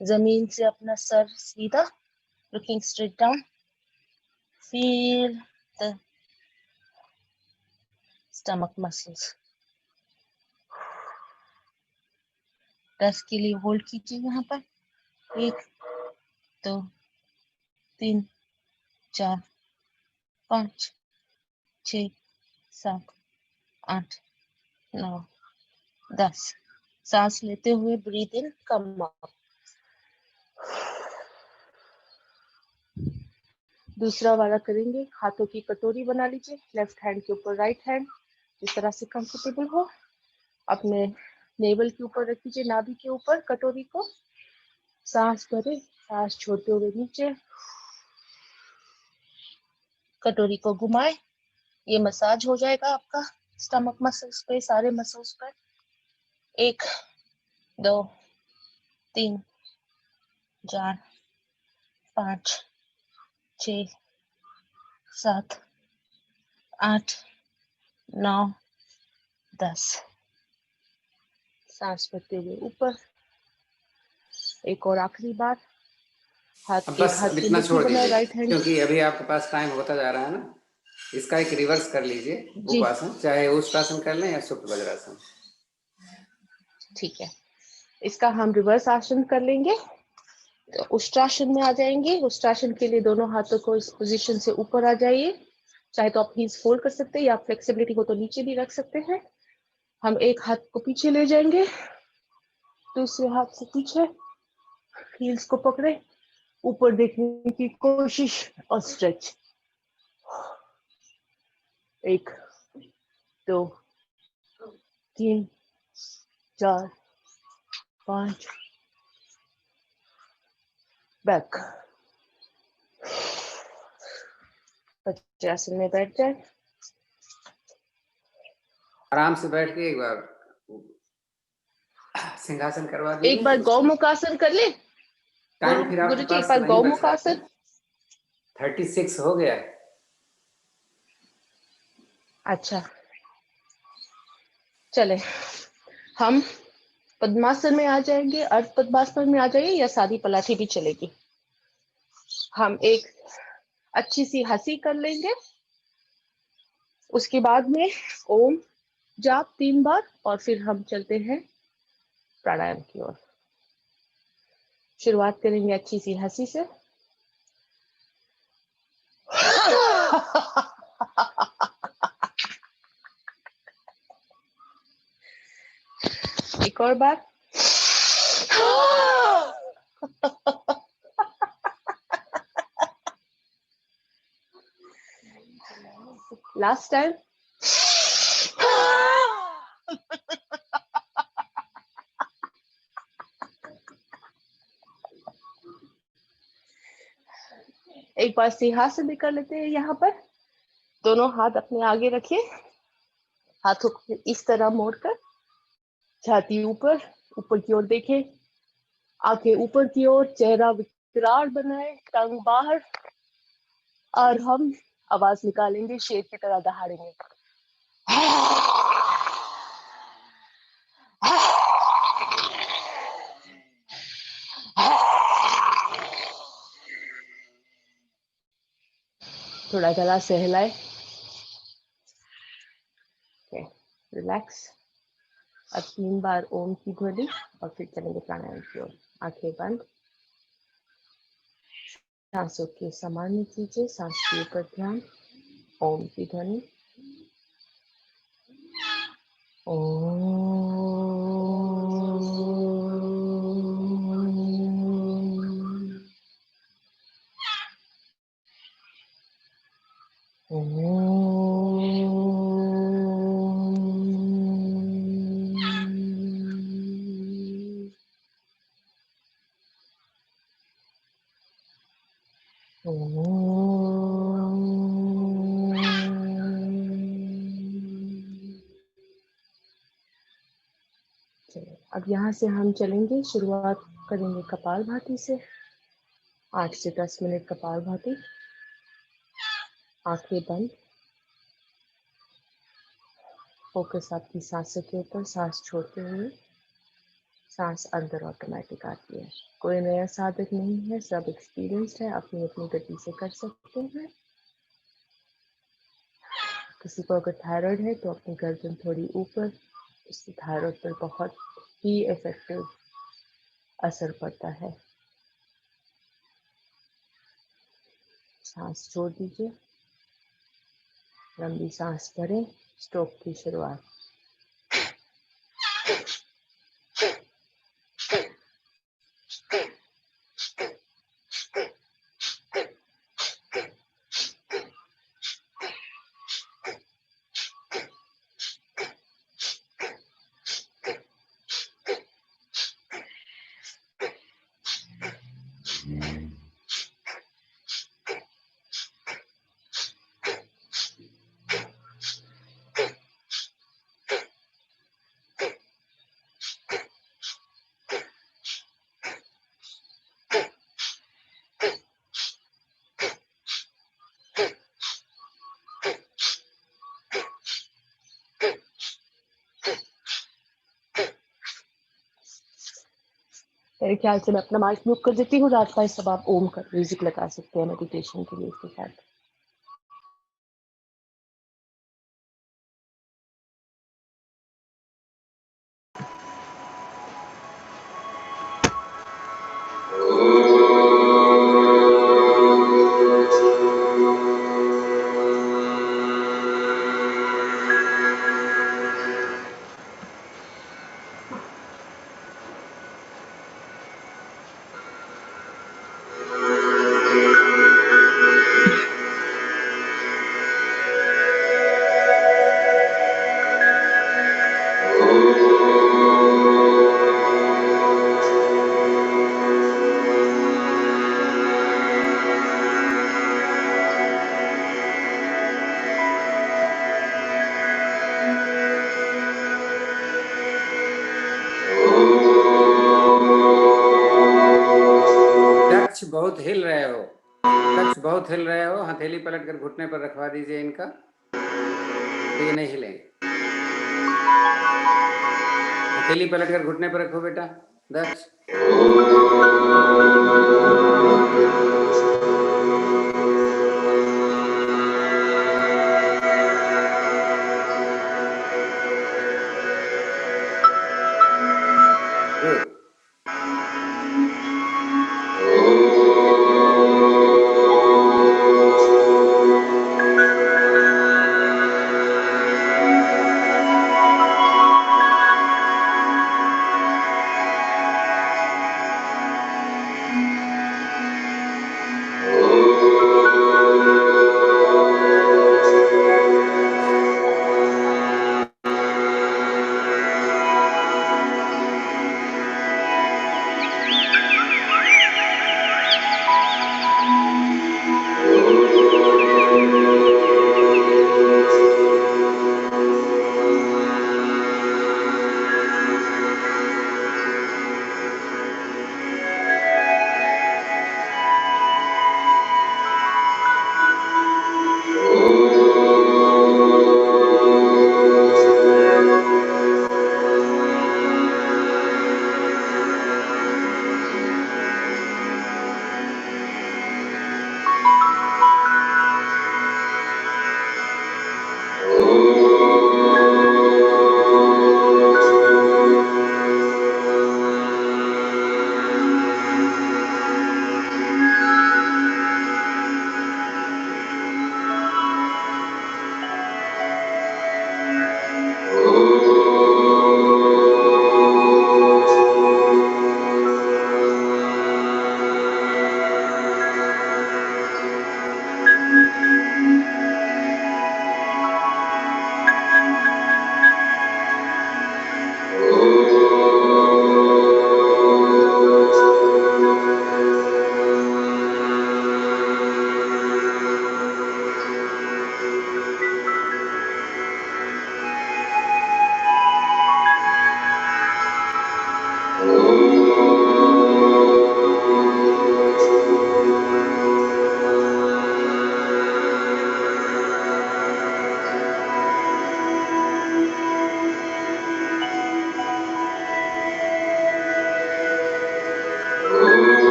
जमीन से अपना सर सीधा, looking straight down. Feel the stomach muscles. 10 के लिए होल्ड कीजिए यहाँ पर। 1 2 3 4 5 6 7 8 9 10। सांस लेते हुए ब्रीथ इन, कम अप। दूसरा वाला करेंगे। हाथों की कटोरी बना लीजिए, लेफ्ट हैंड के ऊपर राइट हैंड, जिस तरह से कंफर्टेबल हो। अपने नेवल के ऊपर रख दीजिए, नाभि के ऊपर कटोरी को। सांस भरे, सांस छोड़ते हुए नीचे। कटोरी को घुमाए, ये मसाज हो जाएगा आपका स्टमक मसल्स पे, सारे मसल्स पर। 1 2 3 4 5 6 7 8 9 10। सांस भरते हुए ऊपर। एक और आखिरी बार हाथ, अब एक बस हाथ अब पे इतना मुट्ठी छोड़ बनाए दीजिए, राइट हैंड। क्योंकि अभी आपके पास टाइम होता जा रहा है ना। इसका एक रिवर्स कर लीजिए जी उपासन, चाहे उष्ट्रासन कर लें या सुप्त वज्रासन। ठीक है, इसका हम रिवर्स आसन कर लेंगे। तो उष्ट्रासन में आ जाएंगे। उष्ट्रासन के लिए दोनों हाथों को इस पोजीशन से ऊपर आ जाइए। चाहे तो आप हील्स फोल्ड कर सकते हैं या फ्लेक्सिबिलिटी हो तो नीचे भी रख सकते हैं। हम एक हाथ को पीछे ले जाएंगे, दूसरे हाथ से पीछे, हील्स को पकड़े, ऊपर देखने की कोशिश और स्ट्रेच। 1 2 3 4 5, बैक। वज्रासन में बैठ जाए। आराम से बैठ के एक बार सिंहासन करवा दीजिए। एक बार गौमुख आसन कर ले। टाइम फिर आपके गुरु जी एक पास बार नहीं बच गौमुख रहा है। आसन। 36 हो गया है। अच्छा चले, हम पद्मासन में आ जाएंगे। अर्ध पद्मासन में आ जाइए या सादी पलाठी भी चलेगी। हम एक अच्छी सी हंसी कर लेंगे। उसके बाद में ओम जाप 3 बार और फिर हम चलते हैं प्राणायाम की ओर। शुरुआत करेंगे अच्छी सी हंसी से। एक और बार। Last time. एक बार सिंहासन भी कर लेते हैं। यहाँ पर दोनों हाथ अपने आगे रखिए, हाथों को इस तरह मोड़कर, छाती ऊपर, ऊपर की ओर देखें, आंखें ऊपर की ओर, चेहरा विकराल बनाए, टंग बाहर, और हम आवाज निकालेंगे, शेर की तरह दहाड़ेंगे। थोड़ा गला सहलाए, रिलैक्स। अब 3 बार ओम की ध्वनि और फिर चलेंगे प्राणायाम की ओर। आंखें बंद, सांसों के सामान्य कीजिए, सांस के ऊपर ध्यान। ओम की ध्वनि। अब यहाँ से हम चलेंगे, शुरुआत करेंगे कपालभाति से। 8 से 10 मिनट कपालभाति। आंखें बंद, फोकस आपकी सांसों के ऊपर, सांस छोड़ते हुए। सांस अंदर ऑटोमेटिक आती है। कोई नया साधक नहीं है, सब एक्सपीरियंस्ड है, अपनी अपनी गति से कर सकते हैं। किसी को अगर थायराइड है तो अपनी गर्दन थोड़ी ऊपर, इससे थायराइड पर बहुत ही इफेक्टिव असर पड़ता है। सांस छोड़ दीजिए, लंबी सांस भरें। स्ट्रोक की शुरुआत। मेरे ख्याल से मैं अपना माइक म्यूट कर देती हूँ। रात का सब आप ओम का म्यूजिक लगा सकते हैं मेडिटेशन के लिए इसके साथ। दक्ष बहुत हिल रहे हो, दक्ष बहुत हिल रहे हो। हथेली पलट कर घुटने पर रखवा दीजिए इनका, तो ये नहीं हिलेंगे। हथेली पलट कर घुटने पर रखो बेटा दक्ष। गुड।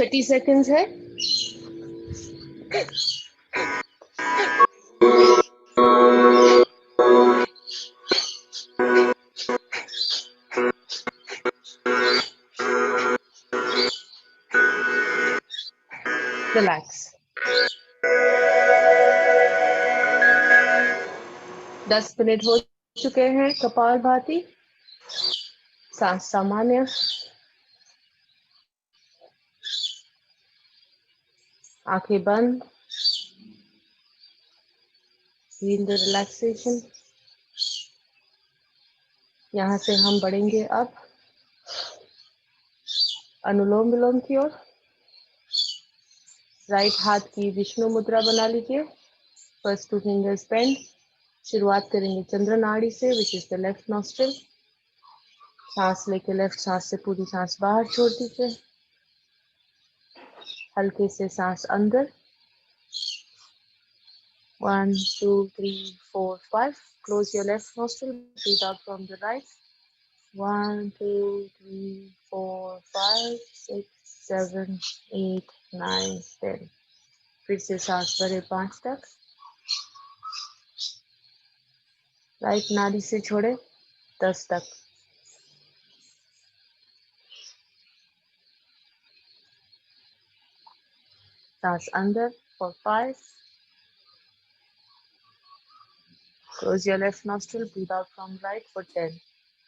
30 seconds है। रिलैक्स। 10 मिनट हो चुके हैं कपालभाति। सांस सामान्य, आंखें बंद। Feel the relaxation. यहाँ से हम बढ़ेंगे अब अनुलोम विलोम की ओर। राइट हाथ की विष्णु मुद्रा बना लीजिए। First 2 fingers bend. शुरुआत करेंगे चंद्र नाड़ी से, which is the left nostril. सांस लेके लेफ्ट सांस से पूरी सांस बाहर छोड़ दीजिए। हल्के से सांस अंदर। 1 2 3 4 5। Close your left nostril. Breathe out from the right. 1 2 3 4 5 6 7 8 9 10। फिर से सांस भरे 5 तक। राइट नाड़ी से छोड़े 10 तक। सांस अंदर for 5. Close your left nostril. Breathe out from right for 10.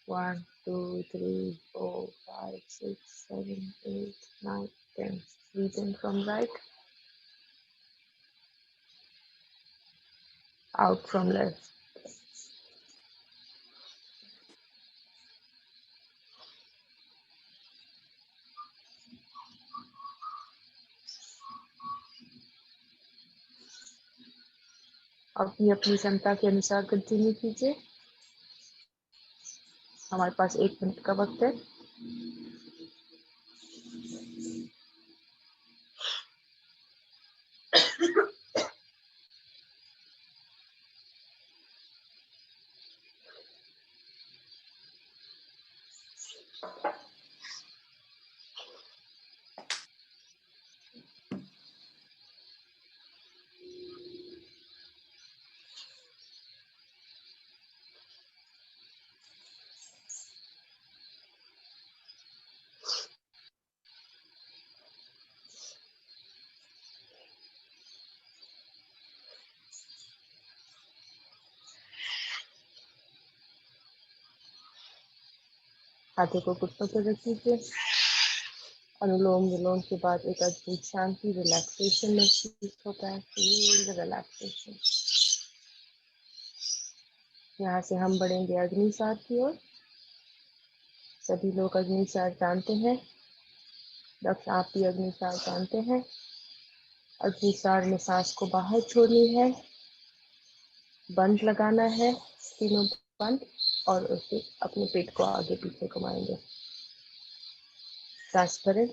1 2 3 4 5 6 7 8 9 10. Breathe in from right, out from left. अपनी अपनी क्षमता के अनुसार कंटिन्यू कीजिए। हमारे पास 1 मिनट का वक्त है। हाथों को घुटनों पर रख दीजिए। अनुलोम विलोम के बाद एक अद्भुत शांति, रिलैक्सेशन महसूस होता है। Feel relaxation. यहाँ से हम बढ़ेंगे अग्निसार की ओर। सभी लोग अग्निसार जानते हैं। दक्ष आप भी अग्निसार जानते हैं। अग्निसार में सांस को बाहर छोड़नी है, बंद लगाना है, तीनों बंद, और उसे अपने पेट को आगे पीछे घुमाएंगे। सांस भरें,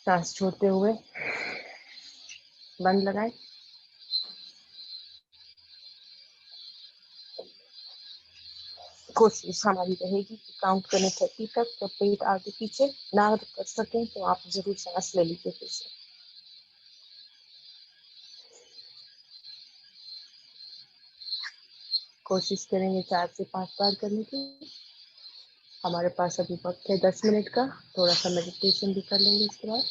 सांस छोड़ते हुए बंद लगाएं। कोशिश हमारी रहेगी कि काउंट करने 30 तक। जब पेट आगे पीछे ना कर सकें तो आप जरूर सांस ले लीजिए फिर से। कोशिश करेंगे 4 से 5 बार करने की। हमारे पास अभी वक्त है 10 मिनट का। थोड़ा सा मेडिटेशन भी कर लेंगे इसके बाद।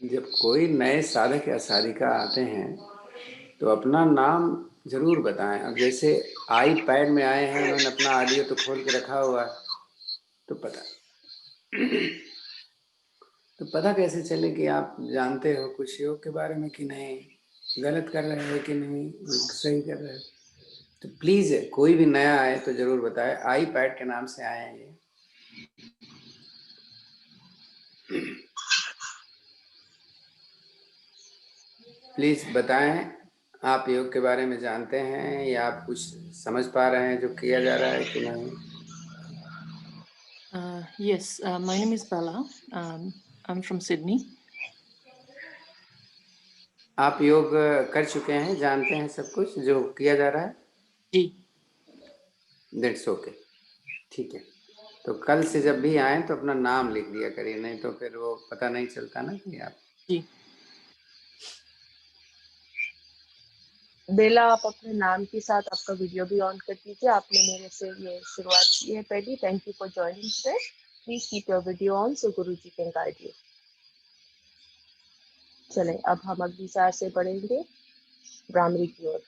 जब कोई नए साधक या साधिका आते हैं तो अपना नाम जरूर बताएं। अब जैसे iPad में आए हैं, उन्होंने अपना ऑडियो तो खोल के रखा हुआ है, तो पता कैसे चले कि आप जानते हो कुछ योग के बारे में कि नहीं, गलत कर रहे हैं कि नहीं, सही कर रहे हैं। तो प्लीज कोई भी नया आए तो जरूर बताए। आई पैड के नाम से आए हैं ये। प्लीज बताएं, आप योग के बारे में जानते हैं या आप कुछ समझ पा रहे हैं जो किया जा रहा है कि नहीं? Yes, my name is Bella. I'm from Sydney. आप योग कर चुके हैं, जानते हैं सब कुछ जो किया जा रहा है? जी। दैट्स ओके, ठीक है। तो कल से जब भी आए तो अपना नाम लिख दिया करिए, नहीं तो फिर वो पता नहीं चलता ना कि आप। जी। बेला, आप अपने नाम के साथ आपका वीडियो भी ऑन कर दीजिए। आपने मेरे से ये शुरुआत की है पहली। Thank you for joining today. Please keep your video on so Guruji can guide you. चलें, अब हम अगली सार से बढ़ेंगे भ्रामरी की ओर।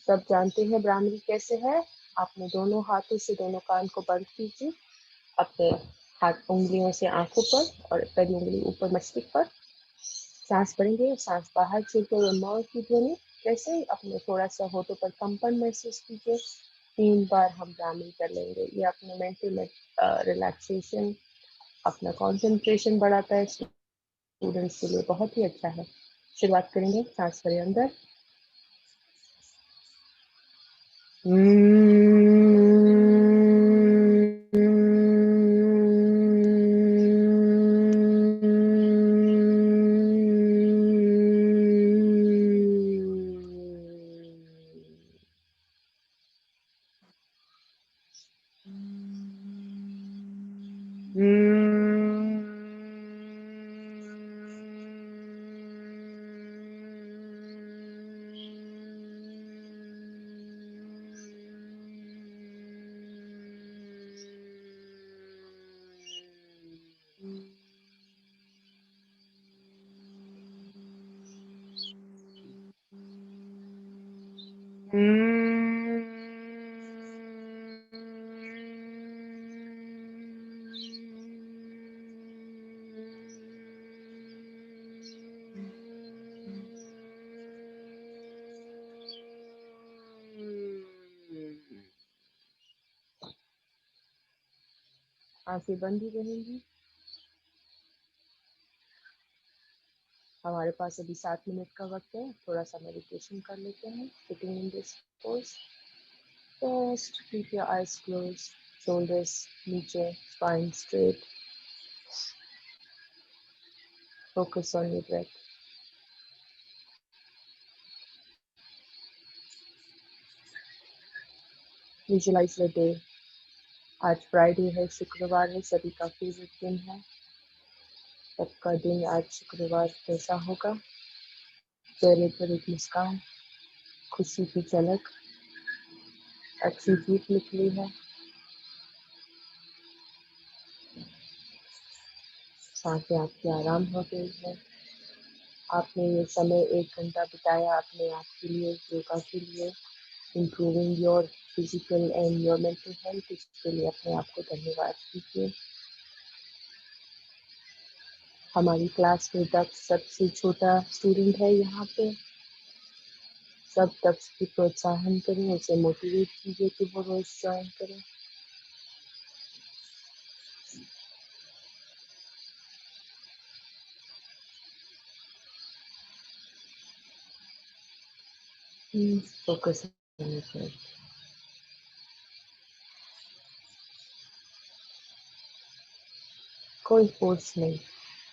सब जानते हैं भ्रामरी कैसे है। आपने दोनों हाथों से दोनों कान को बंद कीजिए, अपने हाथ उंगलियों से आंखों पर और पहली उंगली ऊपर मस्तिष्क पर। सांस भरेंगे, सांस बाहर छोड़ते हुए मौन की ध्वनि। जैसे ही अपने थोड़ा सा होठों पर कंपन महसूस कीजिए। 3 बार हम भ्रामरी कर लेंगे। ये अपने मेंटल रिलैक्सेशन, अपना कंसंट्रेशन बढ़ाता है। स्टूडेंट्स के लिए बहुत ही अच्छा है। शुरुआत करेंगे, सांस भरें अंदर। आंखें बंद ही रहेंगी। हमारे पास अभी 7 मिनट का वक्त है। थोड़ा सा मेडिटेशन कर लेते हैं sitting in this pose. First keep your eyes closed, shoulders नीचे, spine straight. Focus on your breath. Visualise the day. आज फ्राइडे है, शुक्रवार है, सभी का फेवरेट दिन है। सबका दिन आज शुक्रवार कैसा होगा? चेहरे पर एक मुस्कान, खुशी की झलक, अच्छी जीत निकली है। सांसें आपकी आराम हो गई है। आपने ये समय 1 घंटा बिताया अपने आप के लिए, योगा के लिए, improving your physical and your mental health. इसके लिए अपने आप को धन्यवाद दीजिए। हमारी क्लास में दक्ष सबसे छोटा स्टूडेंट है यहाँ पे। सब दक्ष की प्रोत्साहन करें, उसे मोटिवेट कीजिए कि वो रोज ज्वाइन करें। फोकस कोई फोर्स नहीं,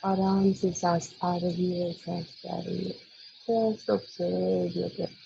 आराम से सांस आ रही है, सांस जा रही है। Just observe your breath.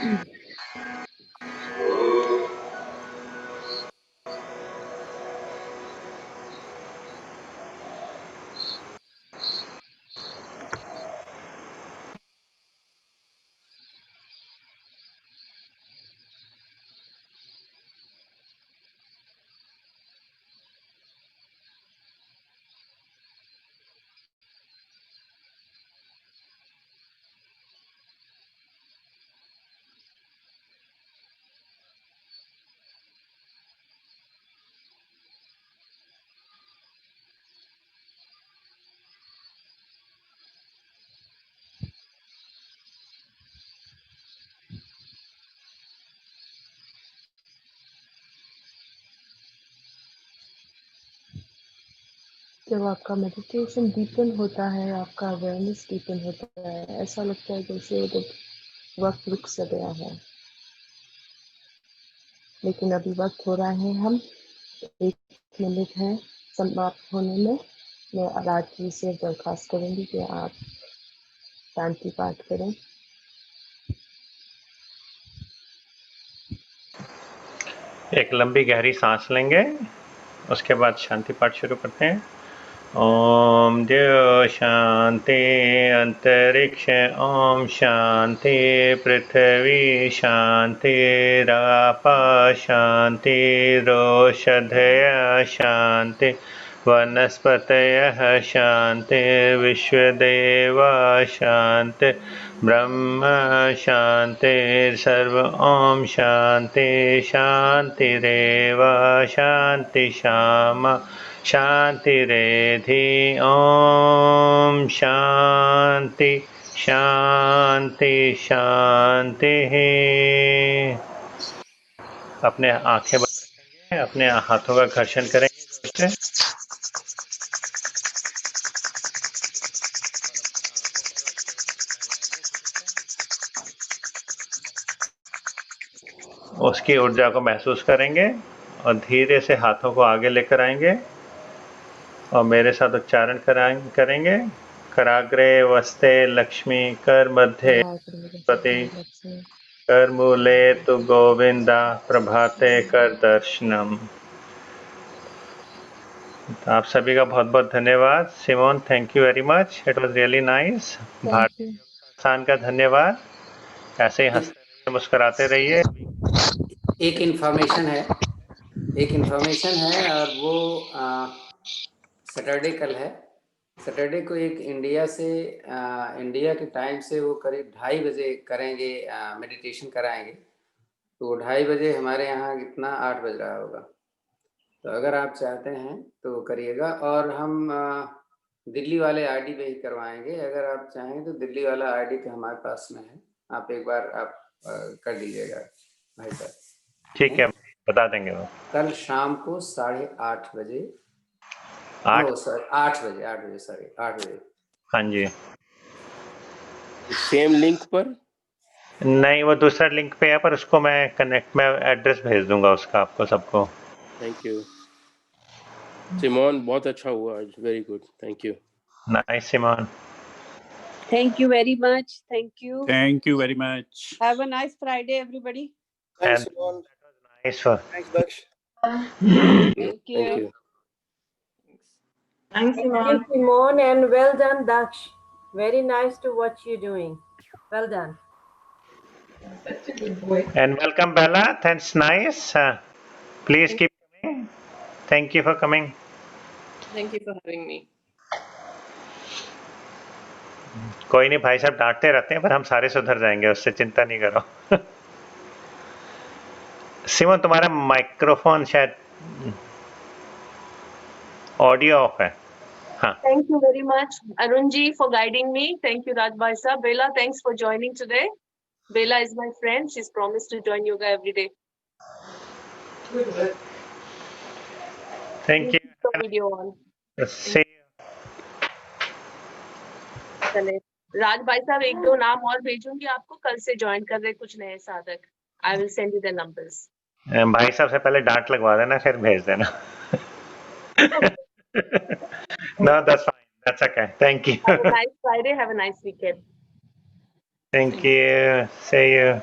जब आपका मेडिटेशन डीपन होता है, आपका अवेयरनेस डीपन होता है, ऐसा लगता है जैसे वक्त रुक सा गया है। लेकिन अभी वक्त हो रहा है, हम 1 मिनट है समाप्त होने में। मैं रात्रि से दरखास्त करूंगी कि आप शांति पाठ करें। एक लंबी गहरी सांस लेंगे, उसके बाद शांति पाठ शुरू करते हैं। ओम द्यो शांति अंतरिक्ष ओम शांति पृथ्वी शांति रापा शांति रोषधय शांति वनस्पतयः शांति विश्वदेवा शांति ब्रह्म शांति सर्व ओम शांति शांतिरेव शांति शामा शांतिरेधि ओम शांति शांति शांति। अपने आंखें बंद रखेंगे, अपने हाथों का घर्षण करेंगे जोर से। उसकी ऊर्जा को महसूस करेंगे और धीरे से हाथों को आगे लेकर आएंगे और मेरे साथ उच्चारण करेंगे। कराग्रे वस्ते लक्ष्मी कर मध्य पति कर मूले तु गोविंदा प्रभाते कर दर्शनम। आप सभी का बहुत बहुत धन्यवाद। Simone, thank you very much, it was really nice. भारतीय संस्थान का धन्यवाद। ऐसे ही हंसते रहिए, मुस्कुराते रहिए। एक इन्फॉर्मेशन है और वो सैटरडे कल है। सैटरडे को एक इंडिया के टाइम से वो करीब 2:30 बजे करेंगे, मेडिटेशन कराएंगे। तो 2:30 बजे हमारे यहाँ कितना 8 बज रहा होगा। तो अगर आप चाहते हैं तो करिएगा। और हम दिल्ली वाले आईडी पे ही करवाएंगे। अगर आप चाहें तो दिल्ली वाला आईडी पे हमारे पास में है, आप एक बार आप कर दीजिएगा भाई साहब। ठीक है, बता देंगे वो। कल शाम को 8:30 बजे 8 बजे। हाँ जी। सेम लिंक पर नहीं, वो दूसरा लिंक पे है, पर उसको मैं एड्रेस भेज दूंगा उसका आपको सबको। थैंक यू सिमोन, बहुत अच्छा हुआ आज, very good, thank you. Nice Simone. Thank you very much. Thank you. Thank you very much. Have a nice Friday, everybody. Thanks, Simon. Nice one. Thanks, Daksh. Thank you. Thank you. Thanks, Simone, and well done, Daksh. Very nice to watch you doing. Well done. Such a good boy. And welcome, Bella. That's nice. Please keep coming. Thank you for coming. Thank you for having me. कोई नहीं, भाई साहब डांटते रहते हैं, पर हम सारे सुधर जाएंगे, उससे चिंता नहीं करो। सिमोन, तुम्हारा माइक्रोफोन शायद ऑडियो ऑफ है। हाँ। Thank you very much, Arunji, for guiding me. Thank you, Raj Bhai Sahab. Bella, thanks for joining today. Bella is my friend. She's promised to join yoga every day. Good work. Thank you. Keep the video on. See you. चले राज भाई साहब, 1-2 नाम और भेजूंगी आपको, कल से join कर रहे कुछ नए साधक। I will send you the numbers. भाई साहब से पहले डांट लगवा देना, फिर भेज देना। No, that's fine. That's okay. Thank you. Have a nice Friday. Have a nice weekend. Thank you. See you.